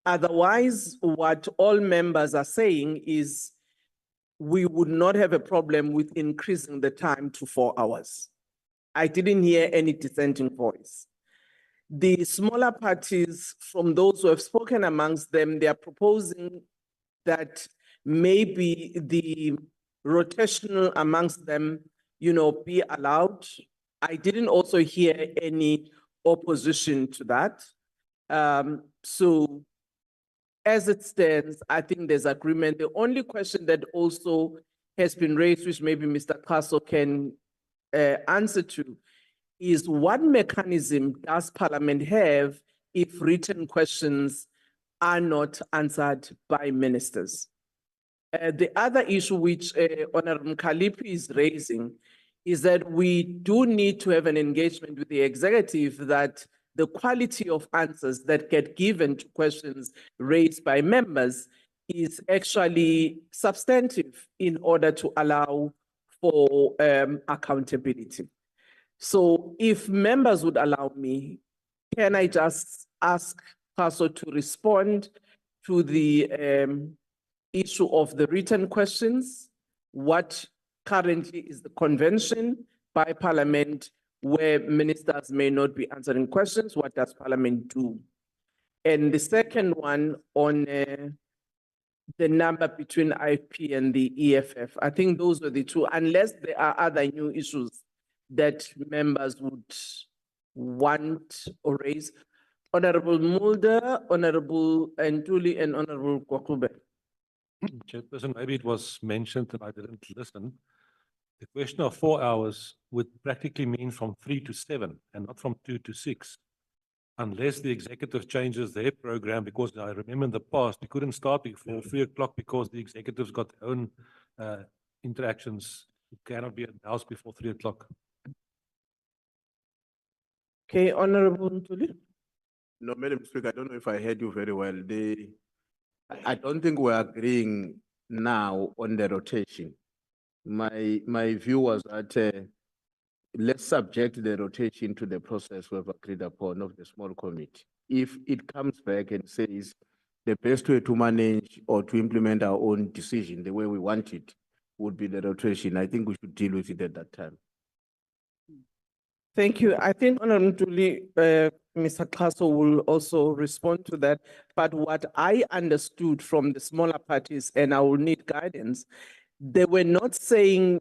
Otherwise, what all members are saying is we would not have a problem with increasing the time to 4 hours. I didn't hear any dissenting voice. The smaller parties, from those who have spoken amongst them, they are proposing that maybe the rotational amongst them, be allowed. I didn't also hear any opposition to that. So as it stands, I think there's agreement. The only question that also has been raised, which maybe Mr. Kaso can answer to, is what mechanism does Parliament have if written questions are not answered by ministers? The other issue which Honorable Kalipi is raising is that we do need to have an engagement with the executive, that the quality of answers that get given to questions raised by members is actually substantive in order to allow for accountability. So if members would allow me, can I just ask Kaso to respond to the issue of the written questions? What currently is the convention by Parliament where ministers may not be answering questions? What does Parliament do? And the second one on the number between IFP and the EFF. I think those were the two, unless there are other new issues that members would want or raise. Honorable Mulder, Honorable Ntuli, and Honorable Kwakube. Chairperson, maybe it was mentioned and I didn't listen. The question of 4 hours would practically mean from 3 to 7 and not from 2 to 6. Unless the executive changes their program, because I remember in the past, we couldn't start before 3 o'clock because the executives got their own interactions. It cannot be announced before 3 o'clock. Okay, Honorable Ntuli. No, Madam Speaker, I don't know if I heard you very well. I don't think we're agreeing now on the rotation. My view was that let's subject the rotation to the process we've agreed upon of the small committee. If it comes back and says the best way to manage or to implement our own decision the way we want it would be the rotation, I think we should deal with it at that time. Thank you. I think Honorable Ntuli, Mr. Kaso will also respond to that. But what I understood from the smaller parties, and I will need guidance, they were not saying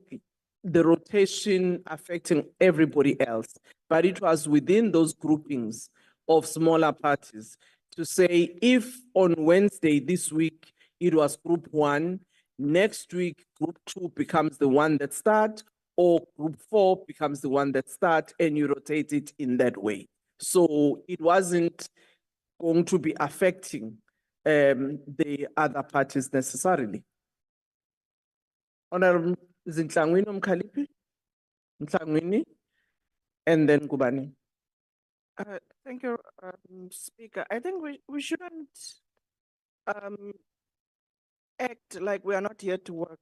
the rotation affecting everybody else, but it was within those groupings of smaller parties to say if on Wednesday this week it was group one, next week group two becomes the one that start, or group four becomes the one that start, and you rotate it in that way. So it wasn't going to be affecting the other parties necessarily. Honorable Zintlangwini Mkhaliphi, Mtlangwini, and then Kubani. Thank you, Speaker. I think we shouldn't act like we are not here to work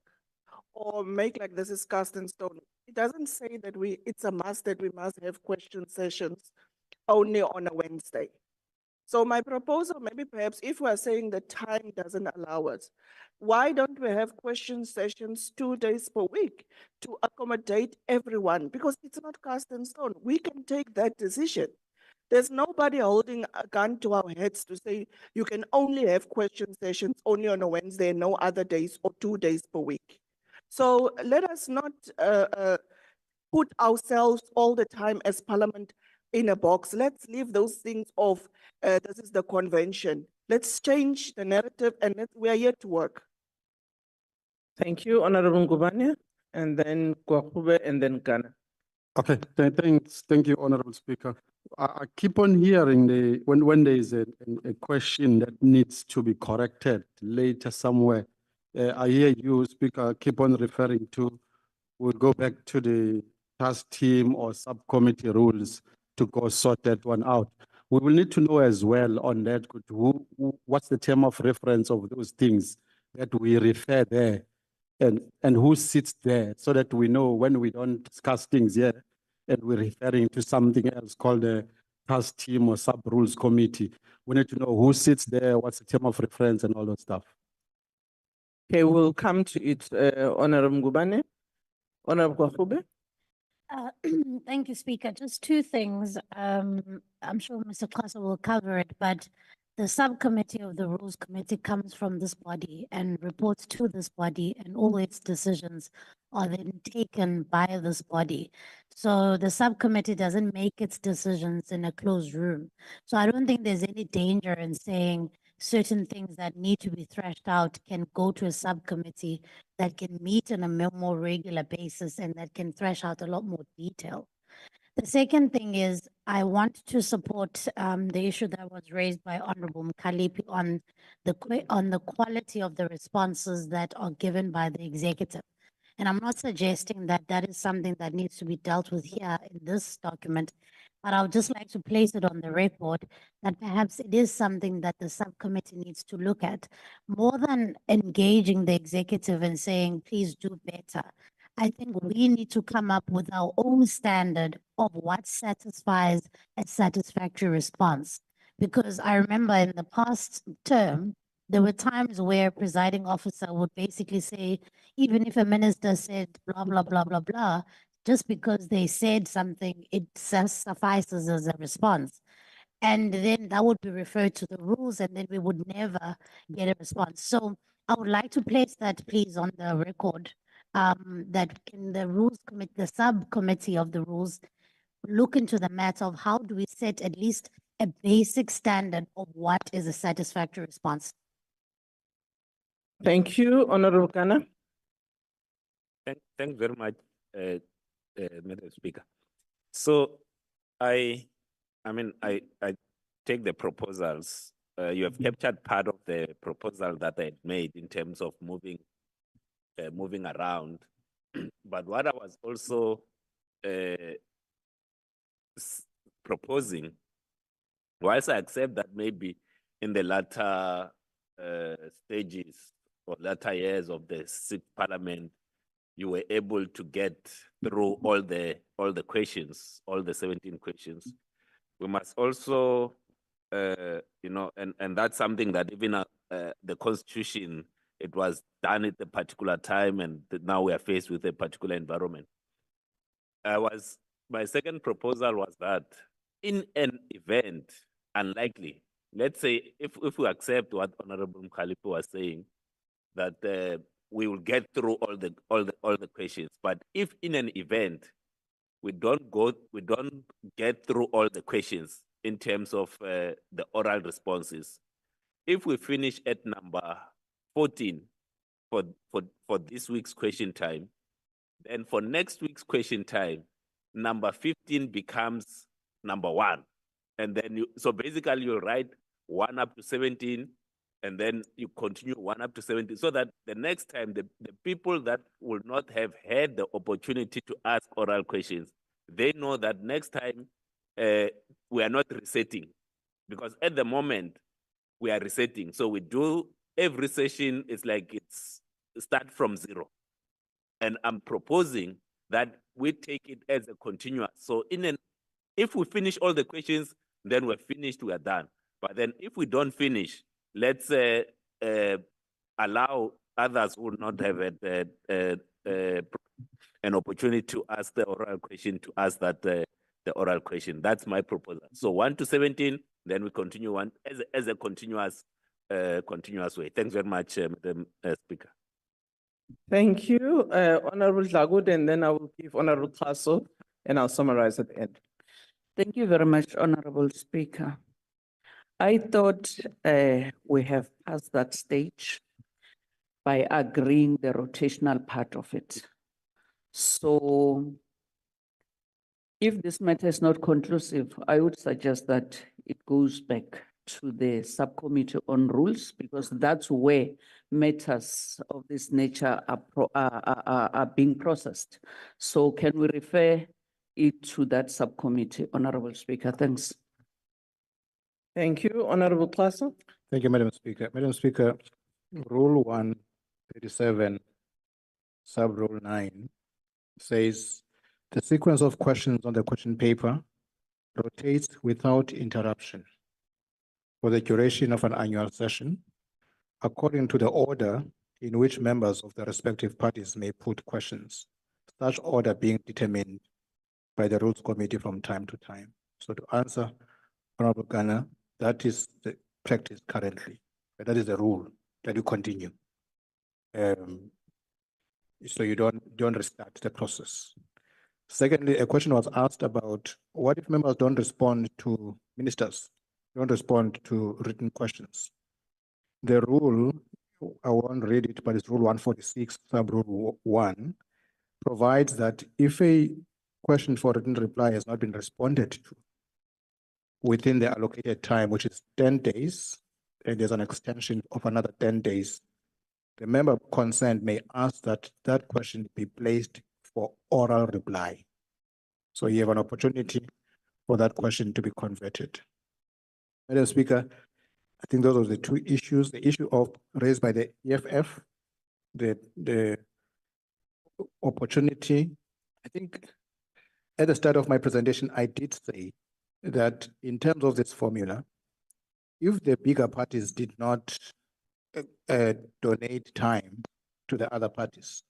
or make like this is cast in stone. It doesn't say that it's a must that we must have question sessions only on a Wednesday. So my proposal, maybe perhaps if we're saying the time doesn't allow us, why don't we have question sessions 2 days per week to accommodate everyone? Because it's not cast in stone. We can take that decision. There's nobody holding a gun to our heads to say you can only have question sessions only on a Wednesday and no other days or 2 days per week. So let us not put ourselves all the time as Parliament in a box. Let's leave those things off. This is the convention. Let's change the narrative and we are here to work. Thank you, Honorable Ngubane, and then Kwakube, and then Ghana. Okay, thanks. Thank you, Honorable Speaker. I keep on hearing when there is a question that needs to be corrected later somewhere. I hear you, Speaker, keep on referring to, we'll go back to the task team or subcommittee rules to go sort that one out. We will need to know as well on that, what's the term of reference of those things that we refer there, and who sits there, so that we know when we don't discuss things here and we're referring to something else called the task team or sub rules committee. We need to know who sits there, what's the term of reference and all that stuff. Okay, we'll come to it, Honorable Ngubane. Honorable Kwakube. Thank you, Speaker. Just two things. I'm sure Mr. Klasa will cover it, but the subcommittee of the Rules Committee comes from this body and reports to this body, and all its decisions are then taken by this body. So the subcommittee doesn't make its decisions in a closed room. So I don't think there's any danger in saying certain things that need to be thrashed out can go to a subcommittee that can meet on a more regular basis and that can thrash out a lot more detail. The second thing is I want to support the issue that was raised by Honorable Mkhaliphi on the quality of the responses that are given by the executive. And I'm not suggesting that that is something that needs to be dealt with here in this document, but I would just like to place it on the record that perhaps it is something that the subcommittee needs to look at. More than engaging the executive and saying, please do better, I think we need to come up with our own standard of what satisfies a satisfactory response. Because I remember in the past term, there were times where a presiding officer would basically say, even if a minister said blah, blah, blah, blah, blah, just because they said something, it suffices as a response. And then that would be referred to the rules, and then we would never get a response. So I would like to place that, please, on the record, that in the rules committee, the subcommittee of the rules, look into the matter of how do we set at least a basic standard of what is a satisfactory response. Thank you, Honorable Ghana. Thank very much, Madam Speaker. So I take the proposals. You have captured part of the proposal that I had made in terms of moving around. But what I was also proposing, whilst I accept that maybe in the latter stages or latter years of the sixth parliament, you were able to get through all the questions, all the 17 questions. We must also, and that's something that even the Constitution, it was done at a particular time, and now we are faced with a particular environment. My second proposal was that in an event, unlikely, let's say if we accept what Honorable Mkhaliphi was saying, that we will get through all the questions. But if in an event we don't get through all the questions in terms of the oral responses, if we finish at number 14 for this week's question time, then for next week's question time, number 15 becomes number 1. And then so basically you'll write 1 up to 17, and then you continue 1 up to 17, so that the next time the people that will not have had the opportunity to ask oral questions, they know that next time we are not resetting, because at the moment we are resetting. So we do every session, it's like it's start from 0. And I'm proposing that we take it as a continuous. So if we finish all the questions, then we're finished, we are done. But then if we don't finish, let's allow others who will not have an opportunity to ask the oral question to ask that the oral question. That's my proposal. So 1 to 17, then we continue one as a continuous way. Thanks very much, Madam Speaker. Thank you, Honorable Dlagud, and then I will give Honorable Kaso, and I'll summarize at the end. Thank you very much, Honorable Speaker. I thought we have passed that stage by agreeing the rotational part of it. So if this matter is not conclusive, I would suggest that it goes back to the subcommittee on rules, because that's where matters of this nature are being processed. So can we refer it to that subcommittee, Honorable Speaker? Thanks. Thank you, Honorable Kaso. Thank you, Madam Speaker. Madam Speaker, Rule 137, Sub-Rule 9 says the sequence of questions on the question paper rotates without interruption for the duration of an annual session, according to the order in which members of the respective parties may put questions, such order being determined by the Rules Committee from time to time. So to answer Honorable Ghana, that is the practice currently. That is the rule that you continue. So you don't restart the process. Secondly, a question was asked about what if members don't respond to ministers, don't respond to written questions. The rule, I won't read it, but it's Rule 146, Sub-Rule 1, provides that if a question for written reply has not been responded to within the allocated time, which is 10 days, and there's an extension of another 10 days, the member concerned may ask that that question be placed for oral reply. So you have an opportunity for that question to be converted. Madam Speaker, I think those are the two issues. The issue raised by the EFF, the opportunity. I think at the start of my presentation, I did say that in terms of this formula, if the bigger parties did not donate time to the other parties,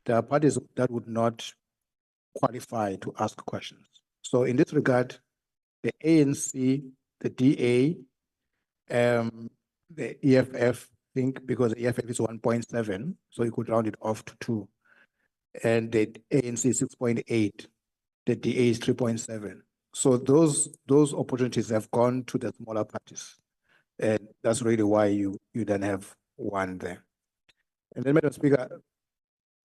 there are parties that would not qualify to ask questions. So in this regard, the ANC, the DA, the EFF, think because the EFF is 1.7, so you could round it off to 2. And the ANC 6.8, the DA is 3.7. So those opportunities have gone to the smaller parties. And that's really why you then have 1 there. And then, Madam Speaker,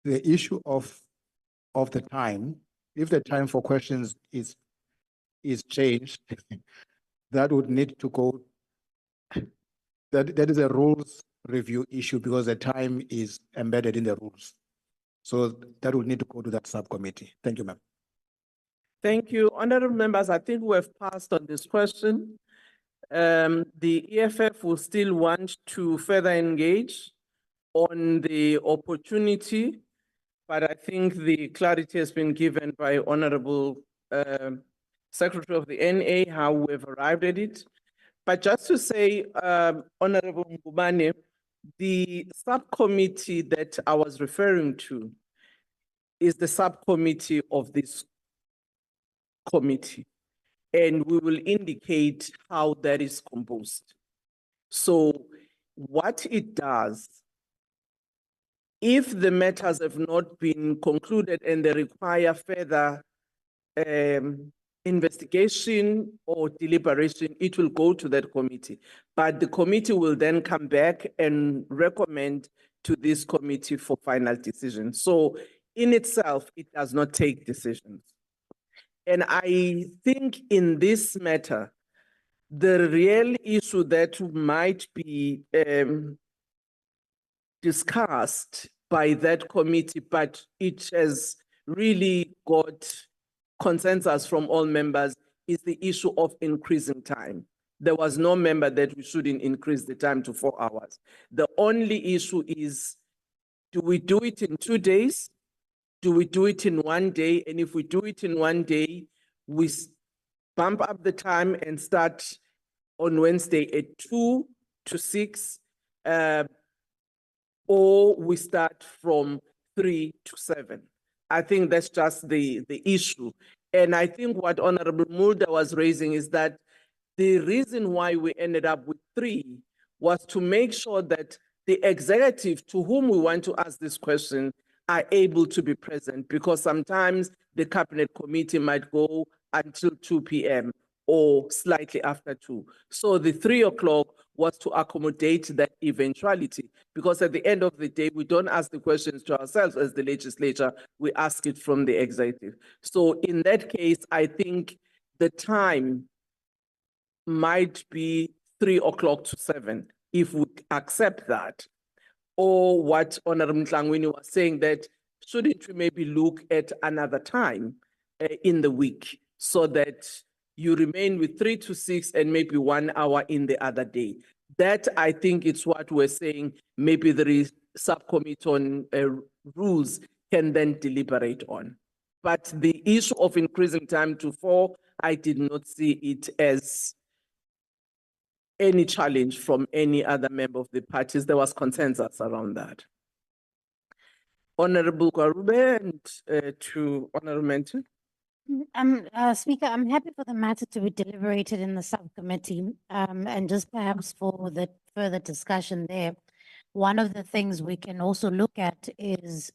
the issue of the time, if the time for questions is changed, that would need to go, that is a rules review issue because the time is embedded in the rules. So that would need to go to that subcommittee. Thank you, ma'am. Thank you. Honorable members, I think we have passed on this question. The EFF will still want to further engage on the opportunity, but I think the clarity has been given by Honorable Secretary of the NA, how we've arrived at it. But just to say, Honorable Ngubane, the subcommittee that I was referring to is the subcommittee of this committee, and we will indicate how that is composed. So what it does If the matters have not been concluded and they require further investigation or deliberation, it will go to that committee. But the committee will then come back and recommend to this committee for final decision. So in itself, it does not take decisions. And I think in this matter, the real issue that might be discussed by that committee, but it has really got consensus from all members, is the issue of increasing time. There was no member that we shouldn't increase the time to 4 hours. The only issue is, do we do it in 2 days? Do we do it in 1 day? And if we do it in 1 day, we bump up the time and start on Wednesday at 2 to 6, or we start from 3 to 7. I think that's just the issue. And I think what Honorable Mulder was raising is that the reason why we ended up with 3 was to make sure that the executive to whom we want to ask this question are able to be present, because sometimes the cabinet committee might go until 2 p.m. or slightly after 2. So the 3 o'clock was to accommodate that eventuality, because at the end of the day, we don't ask the questions to ourselves as the legislature, we ask it from the executive. So in that case, I think the time might be 3 o'clock to 7, if we accept that. Or what Honorable Mhlangwini was saying, that shouldn't we maybe look at another time in the week, so that you remain with 3 to 6 and maybe 1 hour in the other day. That, I think, it's what we're saying, maybe the subcommittee on rules can then deliberate on. But the issue of increasing time to 4, I did not see it as any challenge from any other member of the parties. There was consensus around that. Honorable Kwarube and to Honorable Mentor. Speaker, I'm happy for the matter to be deliberated in the subcommittee, and just perhaps for the further discussion there. One of the things we can also look at is,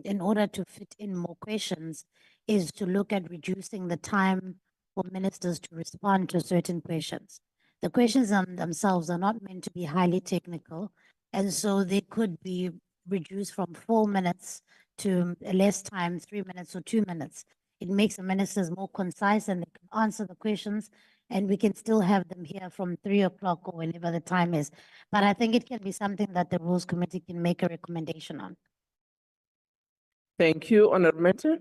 in order to fit in more questions, is to look at reducing the time for ministers to respond to certain questions. The questions themselves are not meant to be highly technical, and so they could be reduced from 4 minutes to less time, 3 minutes or 2 minutes. It makes the ministers more concise and they can answer the questions, and we can still have them here from 3 o'clock or whenever the time is. But I think it can be something that the Rules Committee can make a recommendation on. Thank you, Honorable Mentor.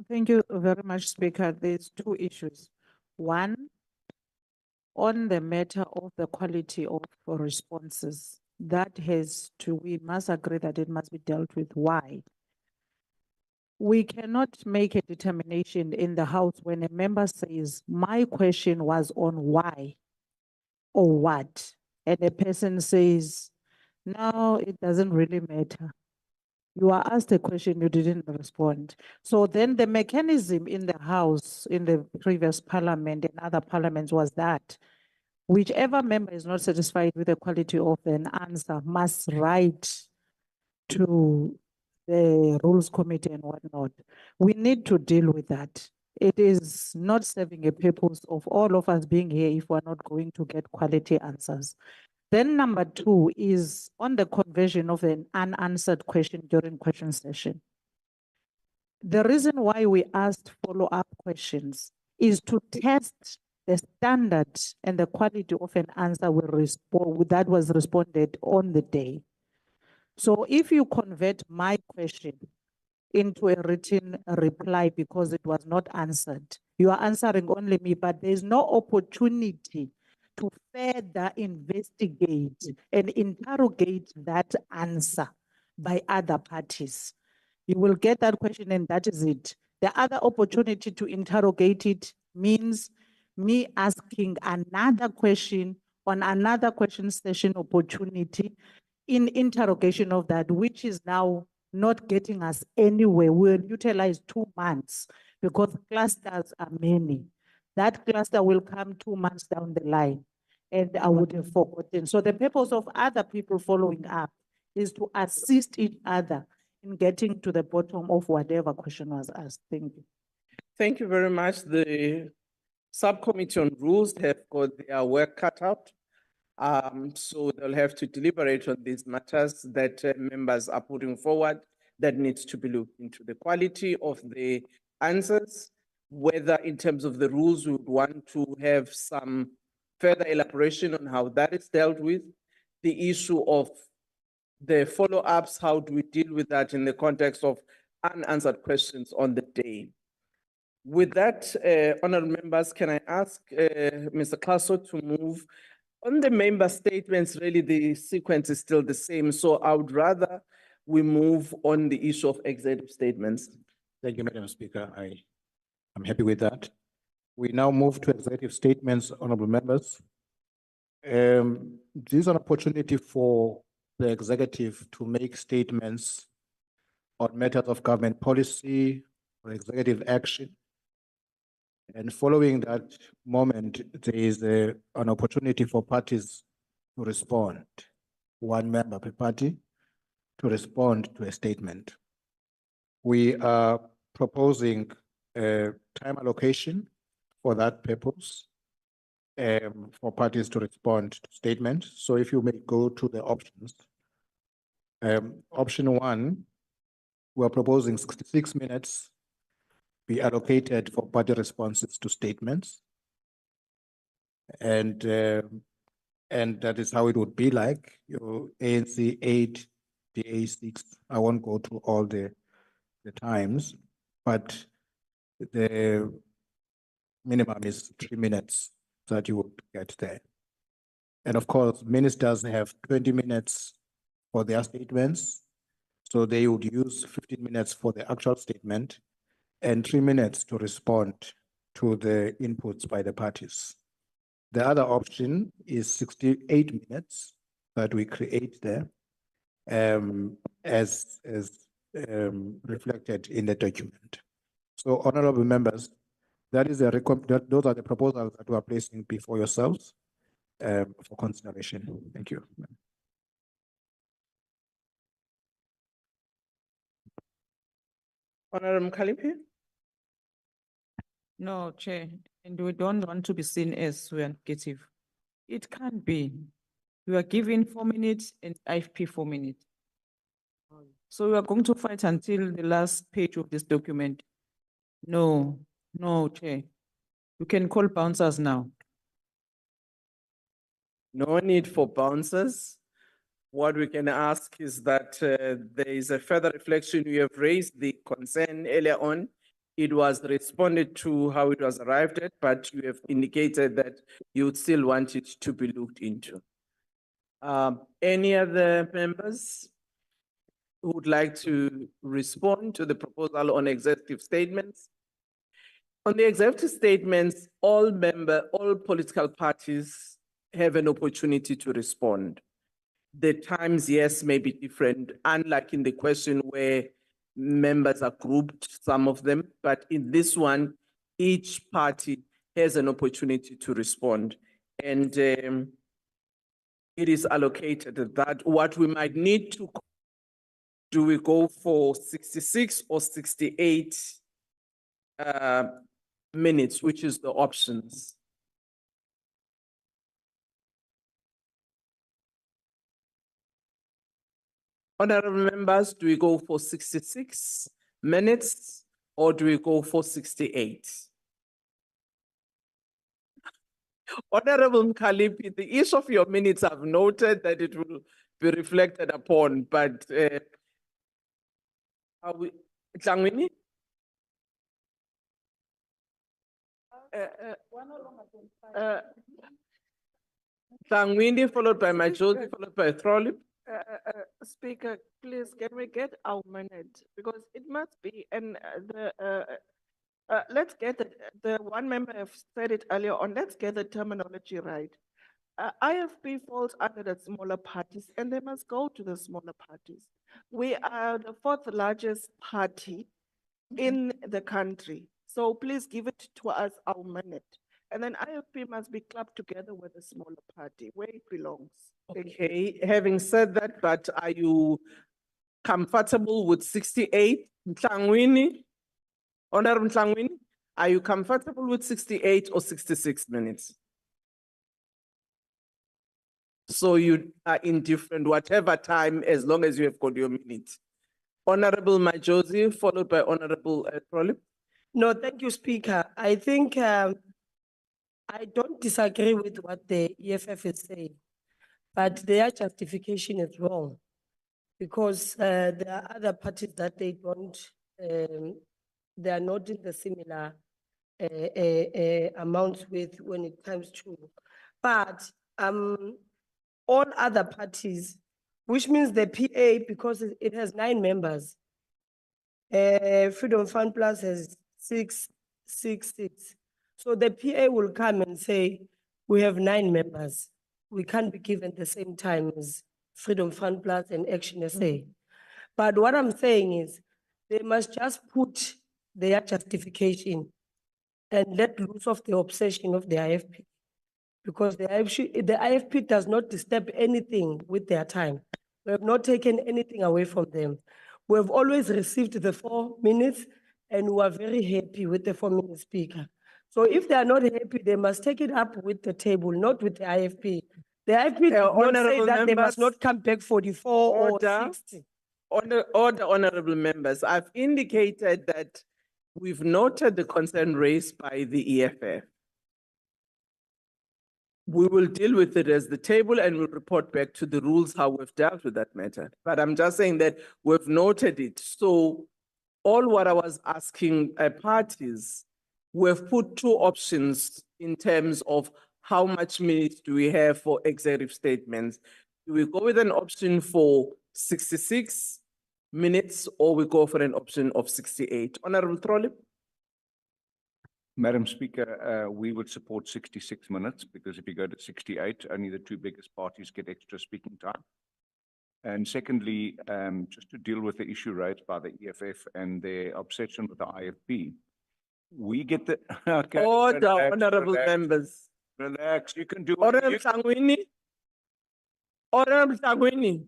Thank you very much, Speaker. There's 2 issues. One, on the matter of the quality of responses, that has to, we must agree that it must be dealt with. Why? We cannot make a determination in the House when a member says, my question was on why or what, and a person says, no, it doesn't really matter. You are asked a question, you didn't respond. So then the mechanism in the House, in the previous parliament and other parliaments, was that whichever member is not satisfied with the quality of an answer must write to the Rules Committee and whatnot. We need to deal with that. It is not serving a purpose of all of us being here if we're not going to get quality answers. Then number 2 is on the conversion of an unanswered question during question session. The reason why we asked follow-up questions is to test the standard and the quality of an answer that was responded on the day. So if you convert my question into a written reply because it was not answered, you are answering only me, but there's no opportunity to further investigate and interrogate that answer by other parties. You will get that question and that is it. The other opportunity to interrogate it means me asking another question on another question session opportunity in interrogation of that, which is now not getting us anywhere. We'll utilize 2 months because clusters are many. That cluster will come 2 months down the line. and I would have forgotten. So the purpose of other people following up is to assist each other in getting to the bottom of whatever question was asked. Thank you. Thank you very much. The subcommittee on rules have got their work cut out. So they'll have to deliberate on these matters that members are putting forward that needs to be looked into. The quality of the answers, whether in terms of the rules, we would want to have some further elaboration on how that is dealt with. The issue of the follow-ups, how do we deal with that in the context of unanswered questions on the day? With that, honorable members, can I ask Mr. Kaso to move? On the member statements, really the sequence is still the same. So I would rather we move on the issue of executive statements. Thank you, Madam Speaker. I'm happy with that. We now move to executive statements, honorable members. This is an opportunity for the executive to make statements on matters of government policy or executive action. And following that moment, there is an opportunity for parties to respond, one member per party, to respond to a statement. We are proposing a time allocation for that purpose, for parties to respond to statements. So if you may go to the options. Option 1, we're proposing 66 minutes be allocated for party responses to statements. And that is how it would be like. Your ANC 8, DA 6. I won't go through all the times, but the minimum is 3 minutes that you would get there. And of course, ministers have 20 minutes for their statements. So they would use 15 minutes for the actual statement and 3 minutes to respond to the inputs by the parties. The other option is 68 minutes that we create there as reflected in the document. So honorable members, that is those are the proposals that we are placing before yourselves for consideration. Thank you. Honorable Mkhaliphi? No, Chair, and we don't want to be seen as we are negative. It can't be. We are given 4 minutes and IFP 4 minutes. So we are going to fight until the last page of this document. No, no, Chair. You can call bouncers now. No need for bouncers. What we can ask is that there is a further reflection. You have raised the concern earlier on. It was responded to how it was arrived at, but you have indicated that you would still want it to be looked into. Any other members who would like to respond to the proposal on executive statements? On the executive statements, all political parties have an opportunity to respond. The times, yes, may be different, unlike in the question where members are grouped, some of them, but in this one, each party has an opportunity to respond. And it is allocated that what we might need to, do we go for 66 or 68 minutes, which is the options? Honorable members, do we go for 66 minutes or do we go for 68? Honorable Mkhaliphi, the issue of your minutes, I've noted that it will be reflected upon, but are we, Tlangwini? Tlangwini followed by Majoti, followed by Throlip. Speaker, please, can we get our minute? Because it must be, and let's get it, the one member have said it earlier on, let's get the terminology right. IFP falls under the smaller parties and they must go to the smaller parties. We are the 4th largest party in the country. So please give it to us our minute. And then IFP must be clubbed together with a smaller party where it belongs. Okay, having said that, but are you comfortable with 68, Mhlangwini? Honorable Mhlangwini, are you comfortable with 68 or 66 minutes? So you are indifferent, whatever time, as long as you have got your minutes. Honorable Majosi, followed by Honorable Trolip. No, thank you, Speaker. I think I don't disagree with what the EFF is saying, but their justification is wrong. Because there are other parties that they don't, they are not in the similar amounts with when it comes to. But all other parties, which means the PA, because it has 9 members. Freedom Fund Plus has 6. So the PA will come and say, we have 9 members. We can't be given the same time as Freedom Fund Plus and Action SA. But what I'm saying is, they must just put their justification and let loose of the obsession of the IFP. Because the IFP does not disturb anything with their time. We have not taken anything away from them. We have always received the 4 minutes and we are very happy with the 4-minute speaker. So if they are not happy, they must take it up with the table, not with the IFP. The IFP did not say honourable that they must members. not come back 44 Order. or 60. Order, honorable members, I've indicated that we've noted the concern raised by the EFF. We will deal with it as the table and we'll report back to the rules how we've dealt with that matter. But I'm just saying that we've noted it. So all what I was asking parties, we've put 2 options in terms of how much minutes do we have for executive statements. Do we go with an option for 66 minutes or we go for an option of 68? Honorable Trolip? Madam Speaker, we would support 66 minutes because if you go to 68, only the 2 biggest parties get extra speaking time. And secondly, just to deal with the issue raised by the EFF and their obsession with the IFP, we get the okay, Order, relax, honorable relax, members. Relax, you can do it. Honorable Mhlangwini. Honorable Mhlangwini.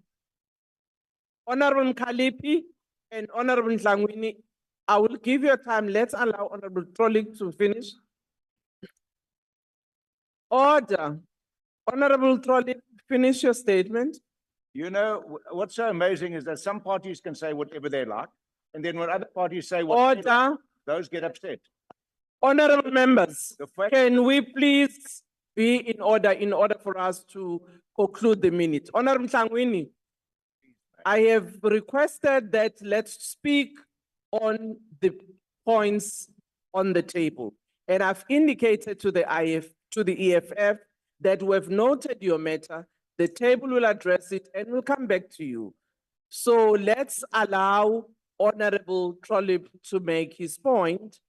Honorable Mkhalipi and Honorable Mhlangwini. I will give you time. Let's allow Honorable Trolley to finish. Order. Honorable Trolley, finish your statement. You know, what's so amazing is that some parties can say whatever they like, and then when other parties say what they like, those get upset. Honorable members, can we please be in order for us to conclude the minute? Honorable Mhlangwini, I have requested that let's speak on the points on the table. And I've indicated to the EFF that we've noted your matter. The table will address it and we'll come back to you. So let's allow Honorable Trollip to make his point,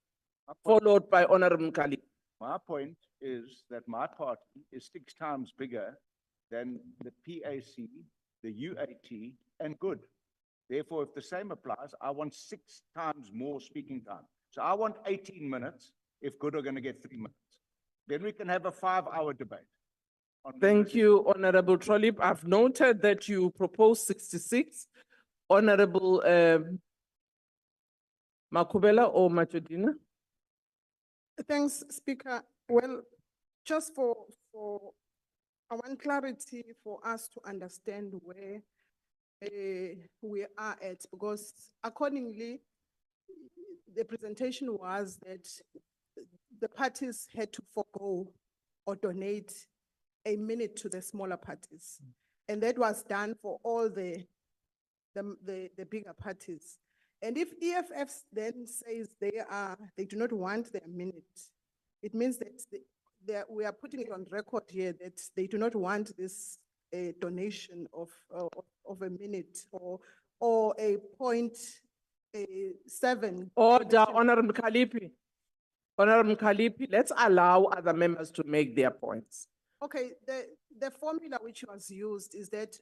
followed by Honorable Mkhalipi. My point is that my party is 6 times bigger than the PAC, the UAT, and Good. Therefore, if the same applies, I want 6 times more speaking time. So I want 18 minutes if Good are going to get 3 minutes. Then we can have a 5-hour debate. Thank you, Honorable Trollip. I've noted that you propose 66. Honorable Makubela or Machudina? Thanks, Speaker. Well, just I want clarity for us to understand where we are at, because accordingly, the presentation was that the parties had to forego or donate a minute to the smaller parties. And that was done for all the bigger parties. And if EFF then says they do not want their minute, it means that we are putting it on record here that they do not want this donation of a minute or a 0.7. Order, Honorable Mkhalipi. Honorable Mkhalipi, let's allow other members to make their points. Okay, the formula which was used is that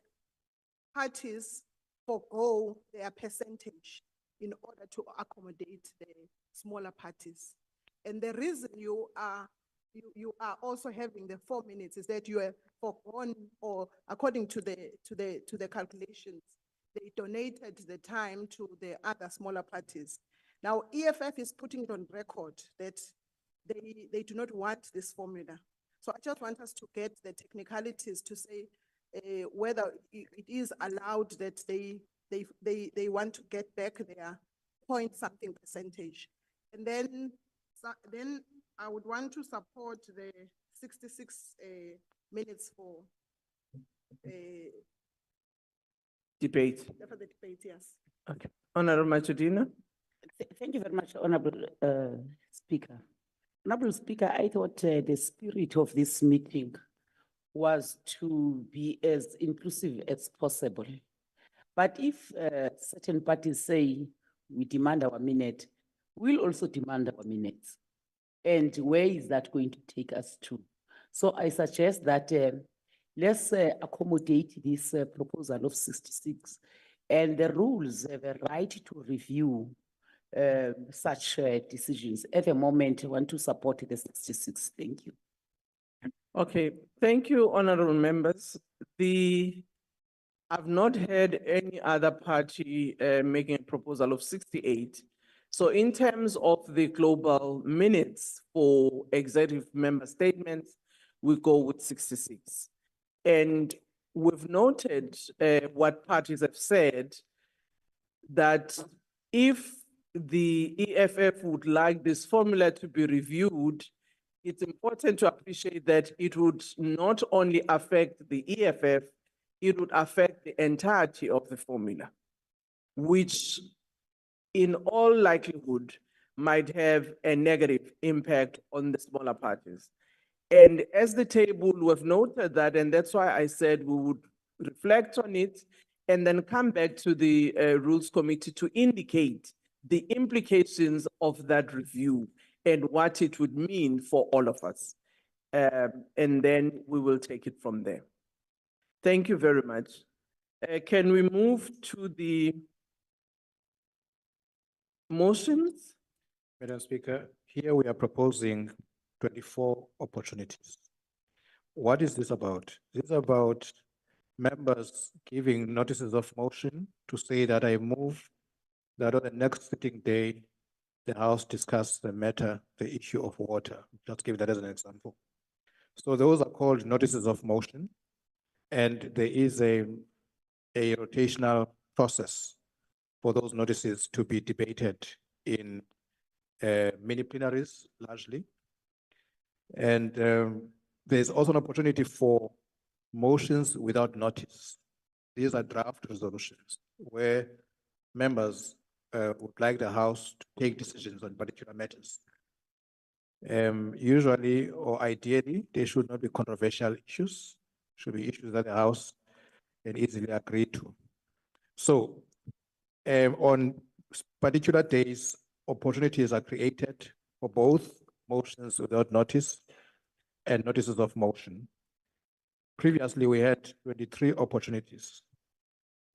parties forego their percentage in order to accommodate the smaller parties. And the reason you are you are also having the 4 minutes, is that you are forgone, or according to the calculations, they donated the time to the other smaller parties. Now, EFF is putting it on record that they do not want this formula. So I just want us to get the technicalities to say whether it is allowed that they want to get back their point something percentage. And then I would want to support the 66 minutes for Debate. for the debate, yes. Okay. Honorable Machudina. Thank you very much, Honorable Speaker. Honorable Speaker, I thought the spirit of this meeting was to be as inclusive as possible. But if certain parties say we demand our minute, we'll also demand our minutes. And where is that going to take us to? So I suggest that let's accommodate this proposal of 66, and the rules have a right to review such decisions. At the moment, I want to support the 66. Thank you. Okay, thank you, honorable members. I've not heard any other party making a proposal of 68. So in terms of the global minutes for executive member statements, we go with 66. And we've noted what parties have said, that if the EFF would like this formula to be reviewed, it's important to appreciate that it would not only affect the EFF, it would affect the entirety of the formula, which in all likelihood might have a negative impact on the smaller parties. And as the table, we've noted that, and that's why I said we would reflect on it and then come back to the Rules Committee to indicate the implications of that review and what it would mean for all of us. And then we will take it from there. Thank you very much. Can we move to the motions? Madam Speaker, here we are proposing 24 opportunities. What is this about? This is about members giving notices of motion to say that I move that on the next sitting day, the House discuss the matter, the issue of water. Just give that as an example. So those are called notices of motion. And there is a rotational process for those notices to be debated in mini plenaries largely. And there's also an opportunity for motions without notice. These are draft resolutions where members would like the House to take decisions on particular matters. Usually or ideally, they should not be controversial issues, should be issues that the House can easily agree to. So on particular days, opportunities are created for both motions without notice and notices of motion. Previously, we had 23 opportunities.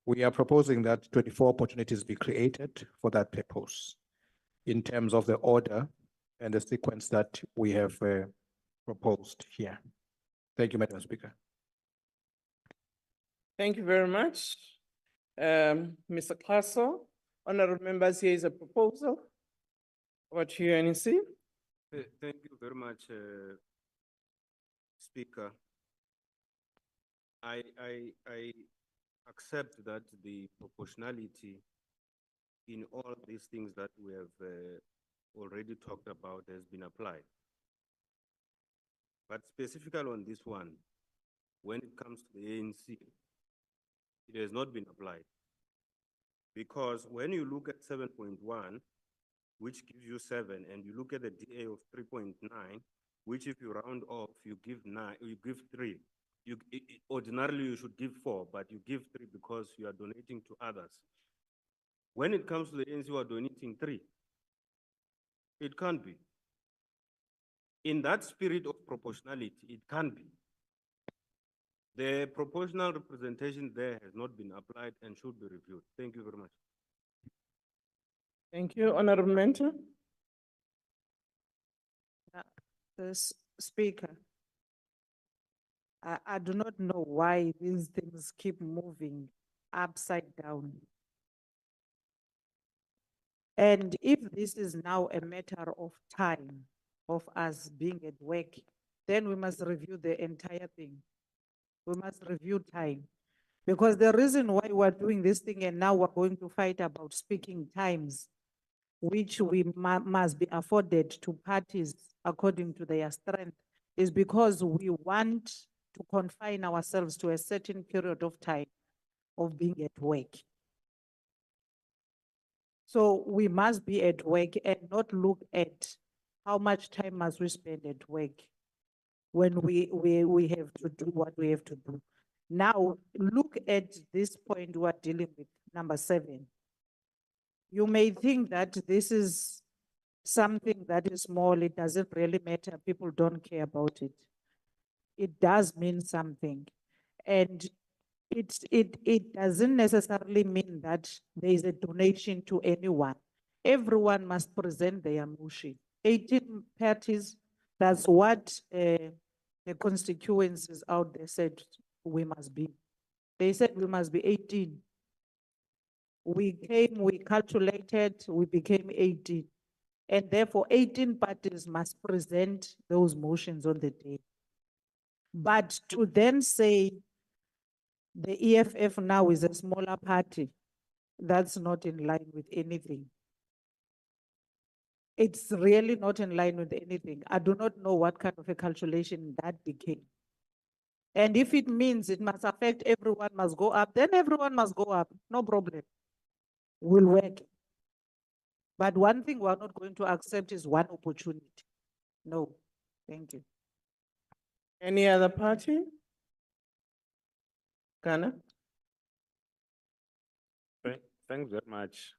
We are proposing that 24 opportunities be created for that purpose in terms of the order and the sequence that we have proposed here. Thank you, Madam Speaker. Thank you very much. Mr. Klaso, honorable members, here is a proposal. What to you, NEC? Thank you very much, Speaker. I accept that the proportionality in all these things that we have already talked about has been applied. But specifically on this one, when it comes to the ANC, it has not been applied. Because when you look at 7.1, which gives you 7, and you look at the DA of 3.9, which if you round off, you give 9, you give 3. Ordinarily, you should give 4, but you give 3 because you are donating to others. When it comes to the ANC who are donating 3, it can't be. In that spirit of proportionality, it can be. The proportional representation there has not been applied and should be reviewed. Thank you very much. Thank you, honorable mentor. This Speaker, I do not know why these things keep moving upside down. And if this is now a matter of time of us being at work, then we must review the entire thing. We must review time. Because the reason why we're doing this thing and now we're going to fight about speaking times, which we must be afforded to parties according to their strength, is because we want to confine ourselves to a certain period of time of being at work. So we must be at work and not look at how much time must we spend at work when we have to do what we have to do. Now, look at this point we're dealing with, number 7. You may think that this is something that is small, it doesn't really matter, people don't care about it. It does mean something. And it doesn't necessarily mean that there is a donation to anyone. Everyone must present their motion. 18 parties, that's what the constituencies out there said we must be. They said we must be 18. We came, we calculated, we became 18. And therefore 18 parties must present those motions on the day. But to then say the EFF now is a smaller party, that's not in line with anything. It's really not in line with anything. I do not know what kind of a calculation that became. And if it means it must affect everyone must go up, then everyone must go up, no problem. We'll work. But one thing we're not going to accept is one opportunity. No, thank you. Any other party? Ghana? Thanks very much.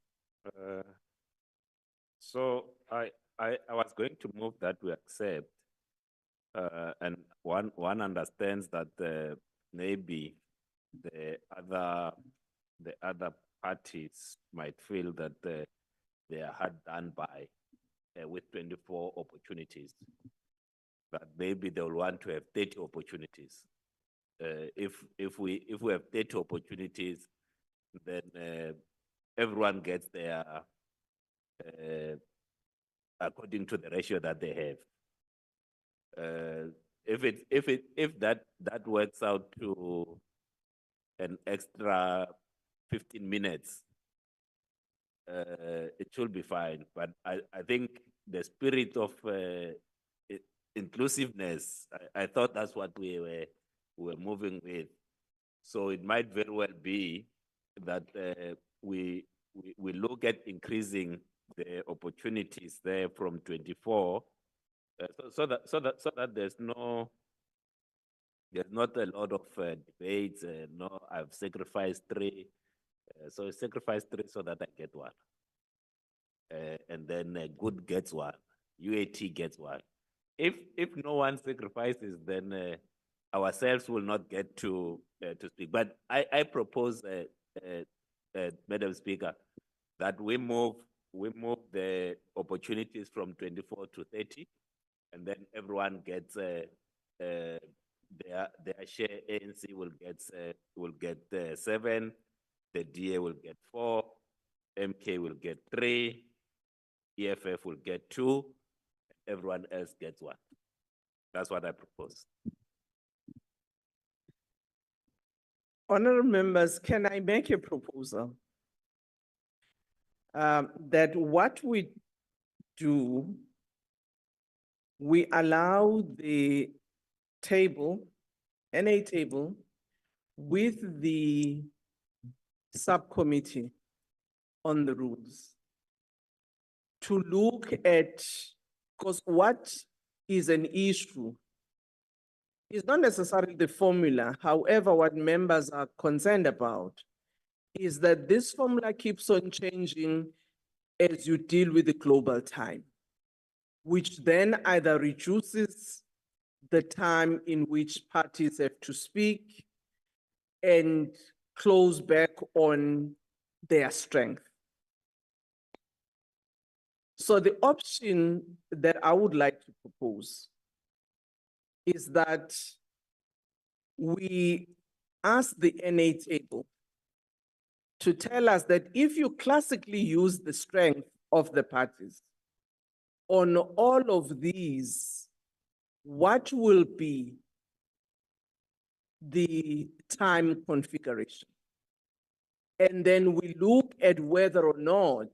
So I was going to move that we accept, and one understands that maybe the other parties might feel that they are hard done by with 24 opportunities. That maybe they will want to have 30 opportunities. If we have 30 opportunities, then everyone gets their according to the ratio that they have. If that works out to an extra 15 minutes, it should be fine. But I think the spirit of inclusiveness, I thought that's what we were moving with. So it might very well be that we look at increasing the opportunities there from 24, so that there's not a lot of debates. No, I've sacrificed 3, so I sacrifice 3 so that I get 1, and then good gets 1, UAT gets 1. If no one sacrifices, then ourselves will not get to speak. But I propose, Madam Speaker, that we move the opportunities from 24 to 30, and then everyone gets their share. ANC will get 7, the DA will get 4, MK will get 3, EFF will get 2, everyone else gets 1. That's what I propose. Honorable members, can I make a proposal? That what we do, we allow the table, NA table, with the subcommittee on the rules to look at, because what is an issue is not necessarily the formula. However, what members are concerned about is that this formula keeps on changing as you deal with the global time, which then either reduces the time in which parties have to speak and close back on their strength. So the option that I would like to propose is that we ask the NA table to tell us that if you classically use the strength of the parties on all of these, what will be the time configuration? And then we look at whether or not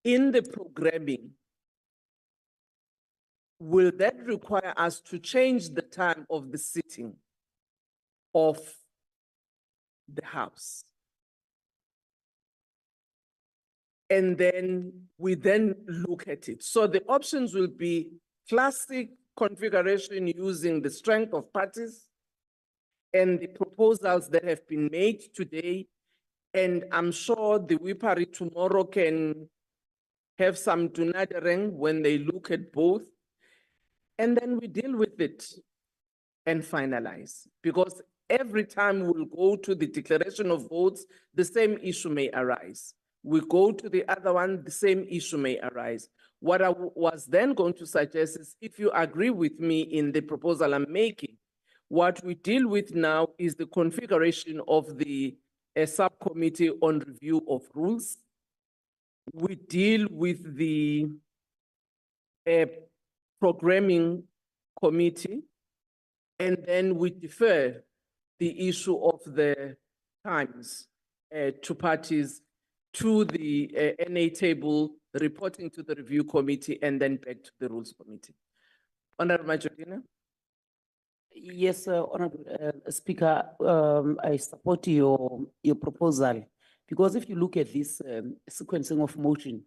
in the programming, will that require us to change the time of the sitting of the House? And then we then look at it. So the options will be classic configuration using the strength of parties and the proposals that have been made today. And I'm sure the Wipari tomorrow can have some tunadering when they look at both. And then we deal with it and finalize. Because every time we'll go to the declaration of votes, the same issue may arise. We go to the other one, the same issue may arise. What I was then going to suggest is if you agree with me in the proposal I'm making, what we deal with now is the configuration of the subcommittee on review of rules. We deal with the programming committee, and then we defer the issue of the times to parties, to the NA table, reporting to the review committee, and then back to the rules committee. Honorable Majorina. Yes, Honorable Speaker, I support your proposal because if you look at this sequencing of motion,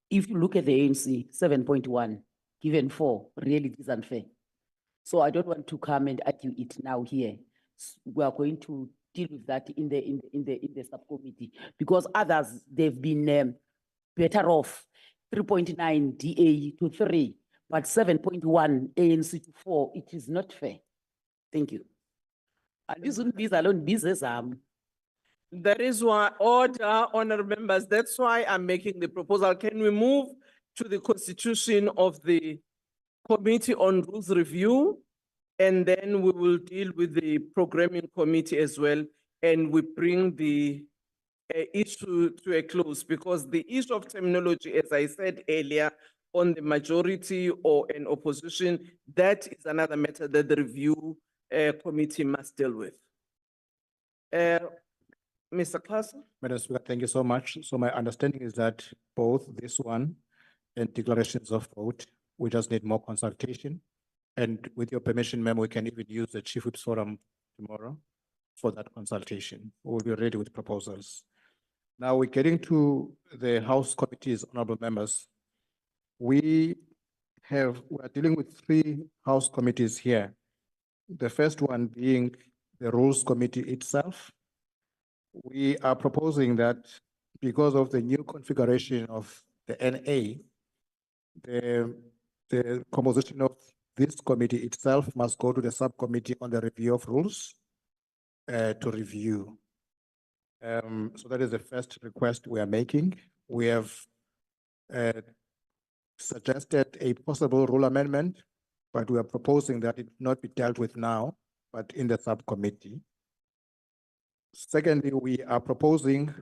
if you look at the ANC 7.1, given 4, really it is unfair. So I don't want to come and argue it now here. We are going to deal with that in the subcommittee because others they've been better off 3.9 DA to 3. But 7.1 ANC to 4, it is not fair. Thank you. And this wouldn't be alone business. That is why, order, honorable members, that's why I'm making the proposal. Can we move to the constitution of the Committee on Rules Review? And then we will deal with the programming committee as well. And we bring the issue to a close because the issue of terminology, as I said earlier, on the majority or an opposition, that is another matter that the review committee must deal with. Mr. Clausen? Madam Speaker, thank you so much. So my understanding is that both this one and declarations of vote, we just need more consultation. And with your permission, ma'am, we can even use the Chief Whip's Forum tomorrow for that consultation. We'll be ready with proposals. Now we're getting to the House committees, honorable members. We are dealing with 3 House committees here. The first one being the Rules Committee itself. We are proposing that because of the new configuration of the NA, the composition of this committee itself must go to the subcommittee on the review of rules to review. So that is the first request we are making. We have suggested a possible rule amendment, but we are proposing that it not be dealt with now, but in the subcommittee. Secondly, we are proposing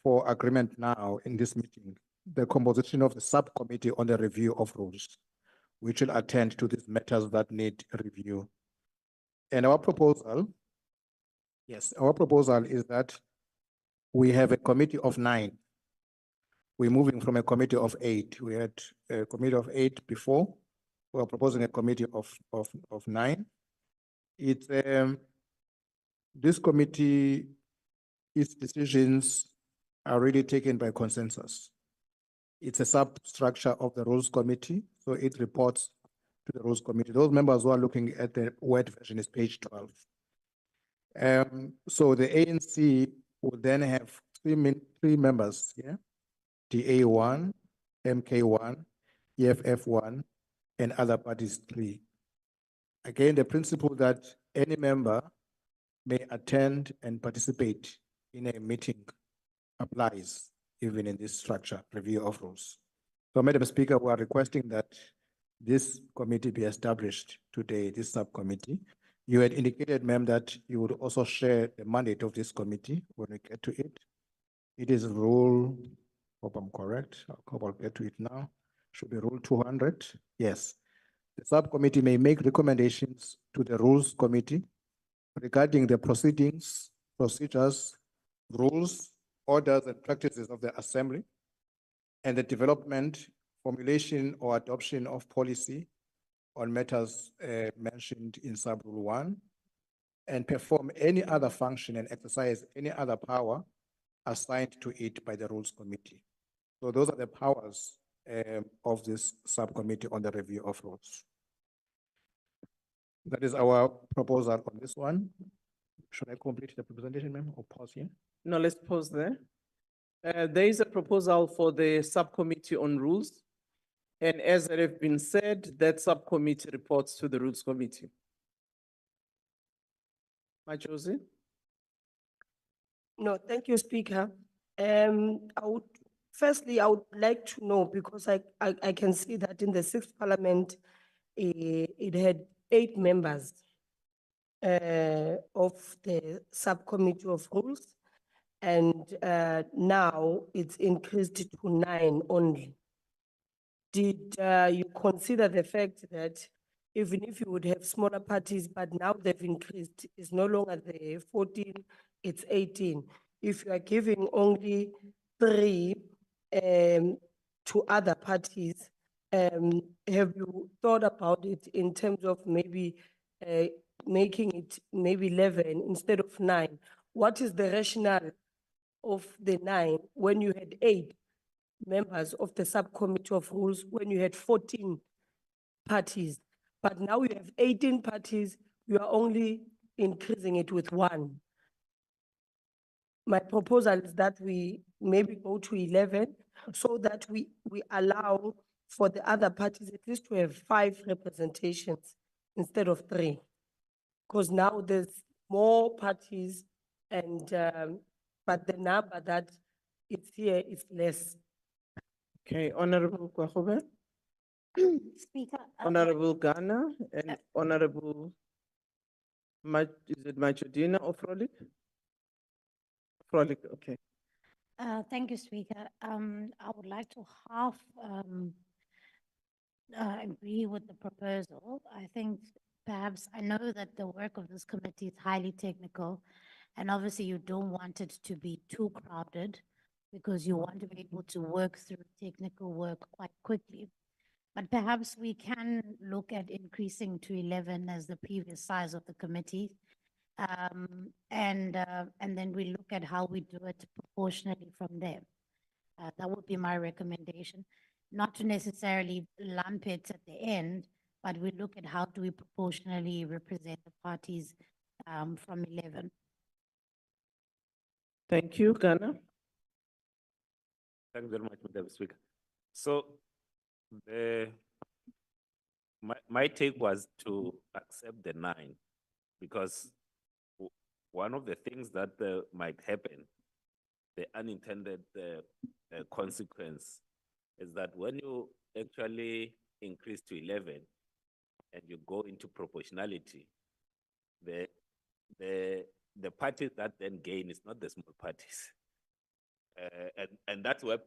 for agreement now in this meeting, the composition of the subcommittee on the review of rules, which will attend to these matters that need review. And our proposal, our proposal is that we have a committee of 9. We're moving from a committee of 8. We had a committee of 8 before. We are proposing a committee of 9. It's this committee, its decisions are really taken by consensus. It's a substructure of the Rules Committee, so it reports to the Rules Committee. Those members who are looking at the Word version is page 12. So the ANC will then have 3 members, DA1, MK1, EFF1, and other parties 3. Again, the principle that any member may attend and participate in a meeting applies even in this structure, review of rules. So, Madam Speaker, we are requesting that this committee be established today, this subcommittee. You had indicated, ma'am, that you would also share the mandate of this committee when we get to it. It is rule, hope I'm correct, I'll get to it now. Should be rule 200, yes. The subcommittee may make recommendations to the Rules Committee regarding the proceedings, procedures, rules, orders, and practices of the Assembly, and the development, formulation, or adoption of policy on matters mentioned in sub-rule 1, and perform any other function and exercise any other power assigned to it by the Rules Committee. So those are the powers of this subcommittee on the review of rules. That is our proposal on this one. Should I complete the presentation, ma'am, or pause here? No, let's pause there. There is a proposal for the subcommittee on rules. And as it have been said, that subcommittee reports to the Rules Committee. Majosi? No, thank you, Speaker. Firstly, I would like to know, because I can see that in the sixth parliament, it had 8 members of the subcommittee of rules, and now it's increased to 9 only. Did you consider the fact that even if you would have smaller parties, but now they've increased, it's no longer the 14, it's 18. If you are giving only 3 to other parties, have you thought about it in terms of maybe making it maybe 11 instead of 9? What is the rationale of the 9 when you had 8 members of the subcommittee of rules, when you had 14 parties? But now you have 18 parties, you are only increasing it with 1. My proposal is that we maybe go to 11 so that we allow for the other parties at least to have 5 representations instead of 3. Because now there's more parties and, but the number that it's here is less. Okay, Honorable Kwahobe, Speaker. Honorable Ghana, and Honorable is it Majodina or Frolic? Frolic, okay. Thank you, Speaker. I would like to half agree with the proposal. I think perhaps, I know that the work of this committee is highly technical, and obviously you don't want it to be too crowded because you want to be able to work through technical work quite quickly. But perhaps we can look at increasing to 11 as the previous size of the committee. And then we look at how we do it proportionally from there. That would be my recommendation, not to necessarily lump it at the end, but we look at how do we proportionally represent the parties from 11. Thank you, Ghana. Thank you very much, Madam Speaker. So my take was to accept the 9 because one of the things that might happen, the unintended consequence, is that when you actually increase to 11 and you go into proportionality, the parties that then gain is not the small parties. And that's where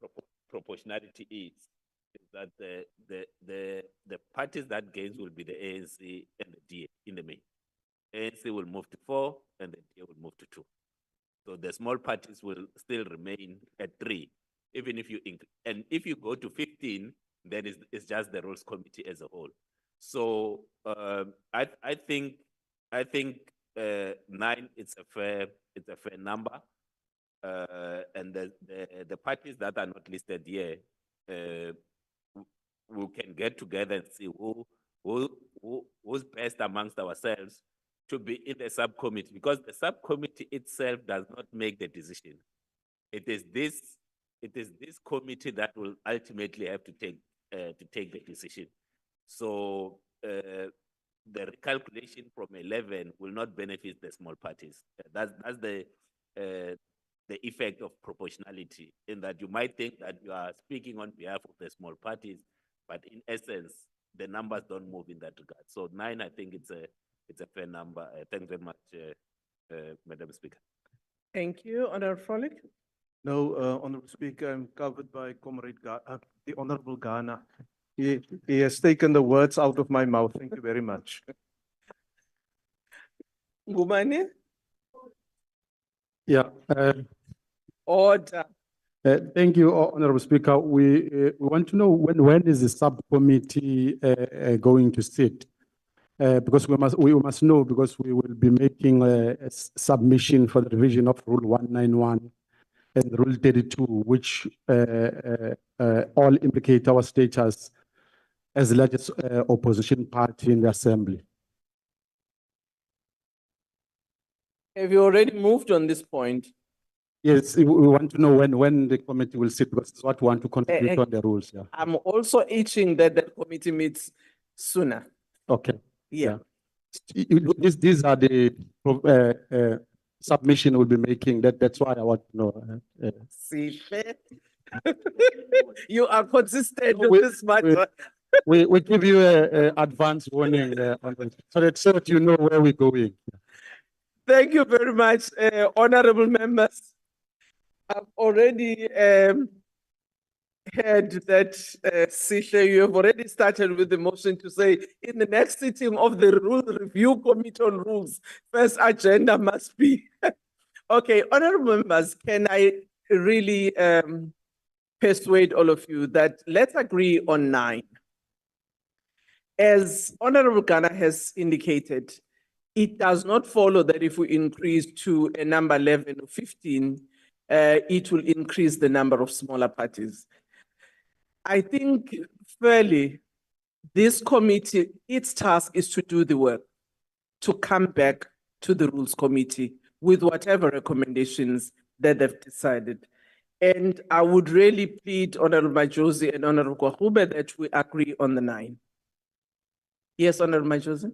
proportionality is that the parties that gains will be the ANC and the DA in the main. ANC will move to 4 and the DA will move to 2. So the small parties will still remain at 3. Even if you and if you go to 15, then it's just the Rules Committee as a whole. So I think 9 it's a fair number. And the parties that are not listed here, we can get together and see who's best amongst ourselves to be in the subcommittee, because the subcommittee itself does not make the decision. It is this committee that will ultimately have to take the decision. So the recalculation from 11 will not benefit the small parties. That's the effect of proportionality, in that you might think that you are speaking on behalf of the small parties, but in essence, the numbers don't move in that regard. So 9, I think it's a fair number. Thanks very much, Madam Speaker. Thank you. Honorable Frolick. No, Honorable Speaker, I'm covered by the Honorable Ghana. He has taken the words out of my mouth. Thank you very much. Ngubane? Yeah, Order. thank you, Honorable Speaker. We want to know when is the subcommittee going to sit? Because we must know, because we will be making a submission for the revision of Rule 191 and Rule 32, which all implicate our status as the largest opposition party in the Assembly. Have you already moved on this point? Yes, we want to know when the committee will sit, because it's what we want to contribute on the rules, yeah. I'm also itching that the committee meets sooner. Okay. Yeah. These are the submission we'll be making. That's why I want to know. See, you are consistent with this matter. We give you a advance warning so that you know where we're going. Thank you very much, honorable members. I've already heard that, Sihle, you have already started with the motion to say in the next sitting of the Rule Review Committee on Rules, first agenda must be. Okay, honorable members, can I really persuade all of you that let's agree on 9. As Honorable Ghana has indicated, it does not follow that if we increase to a number 11 or 15, it will increase the number of smaller parties. I think fairly, this committee, its task is to do the work, to come back to the Rules Committee with whatever recommendations that they've decided. And I would really plead Honorable Majosi and Honorable Kwahube that we agree on the 9. Yes, Honorable Majosi?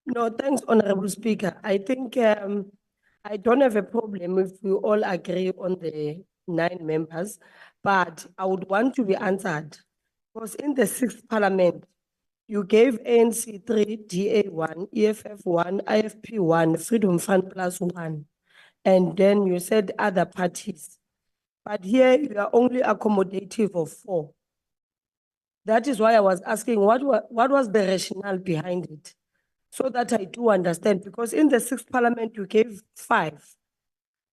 No, thanks, Honorable Speaker. I think I don't have a problem if we all agree on the 9 members, but I would want to be answered. Because in the 6th Parliament, you gave ANC 3, DA 1, EFF 1, IFP 1, Freedom Fund plus 1, and then you said other parties. But here you are only accommodative of 4. That is why I was asking what was the rationale behind it? So that I do understand, because in the 6th Parliament, you gave 5.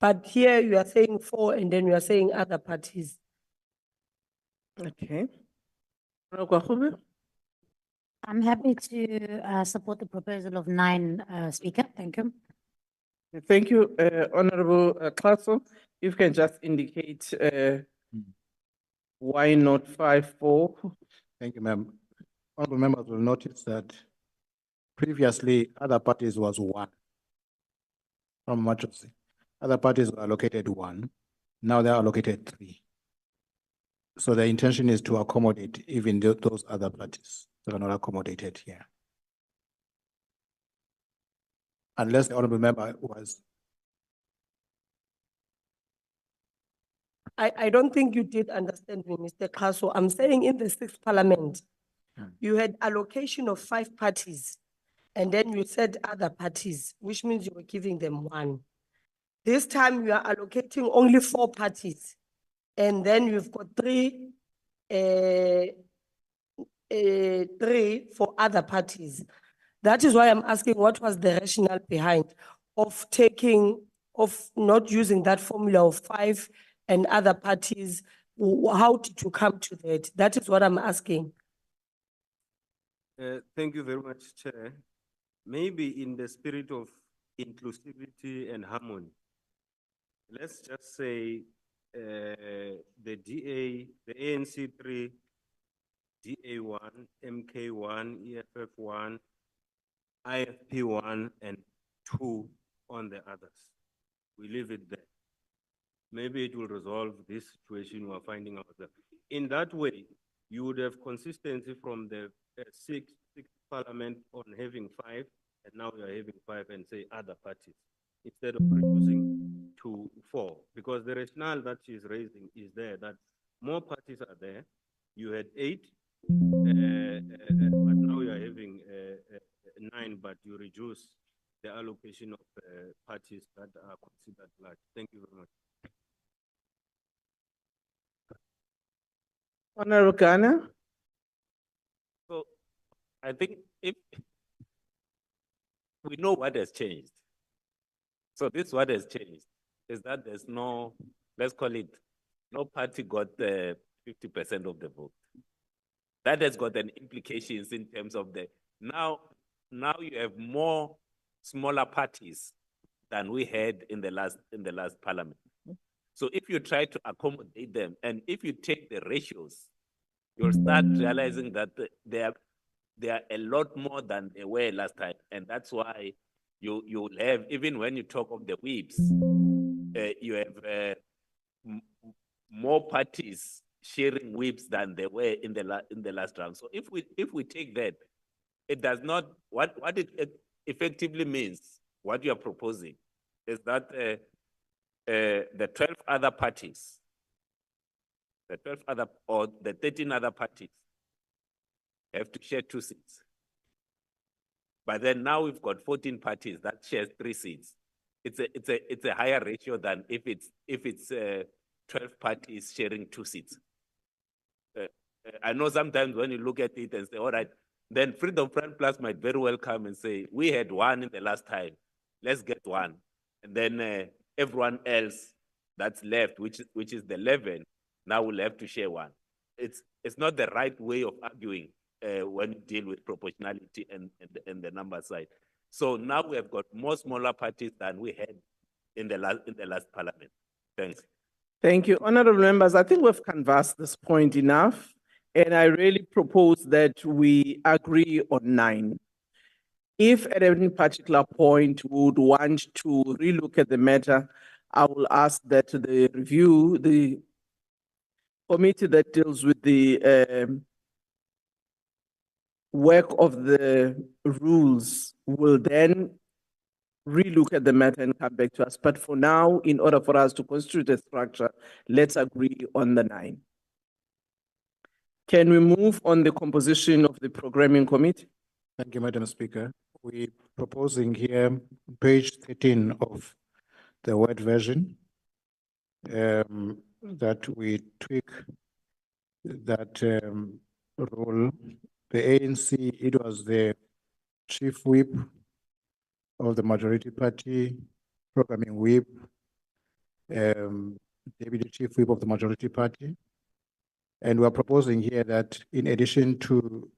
But here you are saying 4, and then you are saying other parties. Okay. Honorable Kwahube? I'm happy to support the proposal of 9, Speaker. Thank you. Thank you, Honorable Klaso. If you can just indicate why not 5-4? Thank you, ma'am. Honorable members will notice that previously other parties was 1 from Majosi. Other parties were allocated 1. Now they are allocated 3. So the intention is to accommodate even those other parties that are not accommodated here. Unless the honorable member was. I don't think you did understand me, Mr. Kaso. I'm saying in the 6th Parliament, you had allocation of 5 parties, and then you said other parties, which means you were giving them 1. This time you are allocating only 4 parties, and then you've got 3 for other parties. That is why I'm asking what was the rationale behind of not using that formula of 5 and other parties. How did you come to that? That is what I'm asking. Thank you very much, Chair. Maybe in the spirit of inclusivity and harmony, let's just say the ANC 3, DA 1, MK 1, EFF 1, IFP 1, and 2 on the others. We leave it there. Maybe it will resolve this situation we are finding ourselves. In that way, you would have consistency from the 6th Parliament on having 5, and now you are having 5 and say other parties, instead of reducing to 4. Because the rationale that she is raising is there, that more parties are there. You had 8, but now you are having 9, but you reduce the allocation of parties that are considered large. Thank you very much. Honorable Ghana? So I think if we know what has changed. So this what has changed is that there's no, let's call it, no party got 50% of the vote. That has got an implications in terms of the, now you have more smaller parties than we had in the last parliament. So if you try to accommodate them, and if you take the ratios, you'll start realizing that they are a lot more than they were last time. And that's why you'll have, even when you talk of the whips, you have more parties sharing whips than they were in the last round. So if we take that, it does not, what it effectively means, what you are proposing, is that the 12 other parties, the 12 other, or the 13 other parties have to share 2 seats. But then now we've got 14 parties that shares 3 seats. It's a higher ratio than if it's 12 parties sharing 2 seats. I know sometimes when you look at it and say, all right, then Freedom Front Plus might very well come and say, we had 1 in the last time, let's get 1. And then everyone else that's left, which is the 11, now will have to share 1. It's not the right way of arguing when you deal with proportionality and the number side. So now we have got more smaller parties than we had in the last parliament. Thanks. Thank you. Honorable members, I think we've canvassed this point enough, and I really propose that we agree on 9. If at any particular point we would want to relook at the matter, I will ask that the committee that deals with the work of the rules will then relook at the matter and come back to us. But for now, in order for us to constitute a structure, let's agree on the 9. Can we move on the composition of the programming committee? Thank you, Madam Speaker. We're proposing here page 13 of the Word version that we tweak that rule. The ANC, it was the chief whip of the majority party, programming whip, deputy chief whip of the majority party. And we're proposing here that in addition to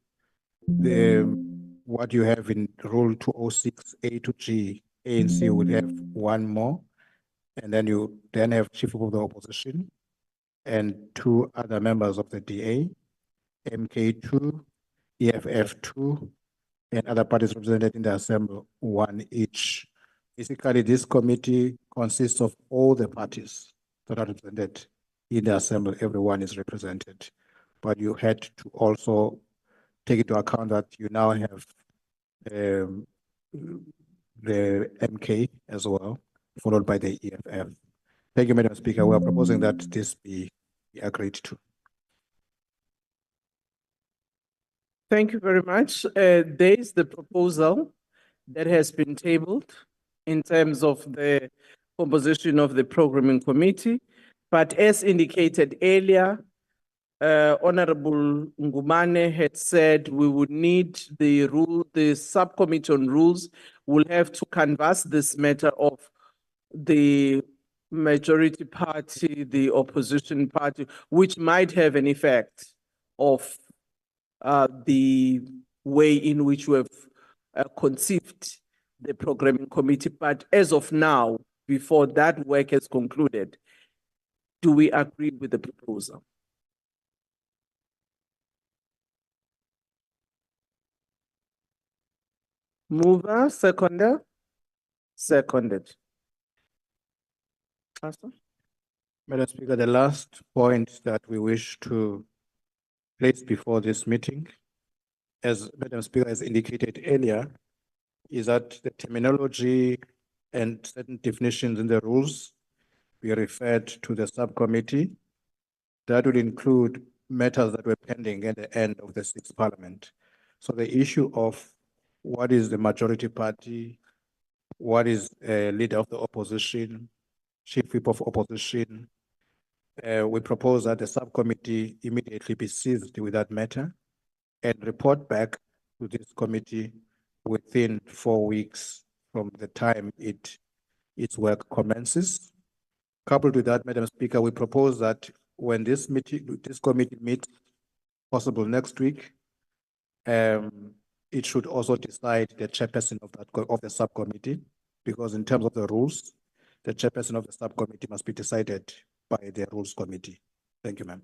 what you have in Rule 206A to G, ANC would have 1 more, and then you then have chief whip of the opposition and 2 other members of the DA, MK2, EFF2, and other parties represented in the assembly, 1 each. Basically, this committee consists of all the parties that are represented in the assembly. Everyone is represented, but you had to also take into account that you now have the MK as well, followed by the EFF. Thank you, Madam Speaker. We are proposing that this be agreed to. Thank you very much. There is the proposal that has been tabled in terms of the composition of the programming committee. But as indicated earlier, Honorable Ngumane had said we would need the subcommittee on rules will have to canvass this matter of the majority party, the opposition party, which might have an effect of the way in which we have conceived the programming committee. But as of now, before that work has concluded, do we agree with the proposal? Mover, seconder? Seconded. Pastor? Madam Speaker, the last point that we wish to place before this meeting, as Madam Speaker has indicated earlier, is that the terminology and certain definitions in the rules be referred to the subcommittee. That would include matters that were pending at the end of the sixth parliament. So the issue of what is the majority party, what is leader of the opposition, chief whip of opposition, we propose that the subcommittee immediately be seized with that matter and report back to this committee within 4 weeks from the time its work commences. Coupled with that, Madam Speaker, we propose that when this committee meets, possible next week, it should also decide the chairperson of the subcommittee, because in terms of the rules, the chairperson of the subcommittee must be decided by the rules committee. Thank you, ma'am.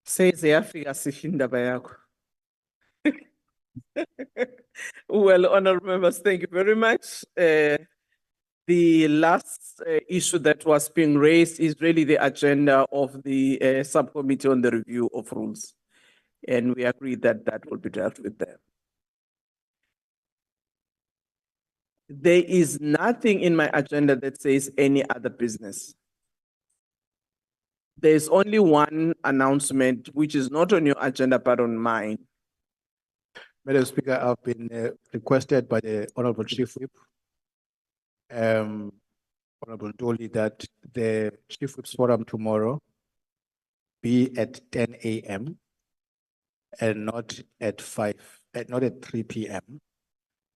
Says yafika sihle indaba yakho. Well, honorable members, thank you very much. The last issue that was being raised is really the agenda of the subcommittee on the review of rules. And we agree that that will be dealt with there. There is nothing in my agenda that says any other business. There's only one announcement, which is not on your agenda, but on mine. Madam Speaker, I've been requested by the Honorable Chief Whip, Honorable Dolly, that the Chief Whip's forum tomorrow be at 10 a.m. and not at 3 p.m.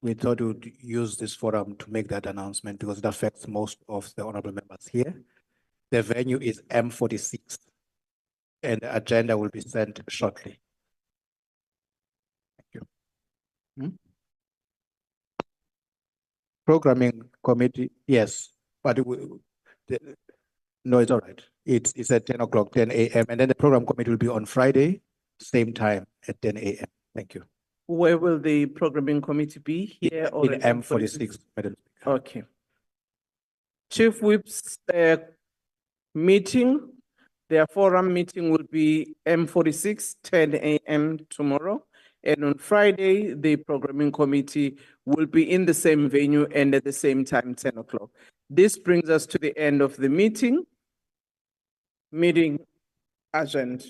We thought we would use this forum to make that announcement because it affects most of the honorable members here. The venue is M46 and the agenda will be sent shortly. Thank you. Programming committee, yes, but no, it's all right. It's at 10 o'clock, 10 a.m. And then the program committee will be on Friday, same time at 10 a.m. Thank you. Where will the programming committee be? Here or In at M46, Madam Speaker. Okay. Chief Whip's meeting, their forum meeting will be M46, 10 a.m. tomorrow. And on Friday, the programming committee will be in the same venue and at the same time, 10 o'clock. This brings us to the end of the meeting. Meeting adjourned.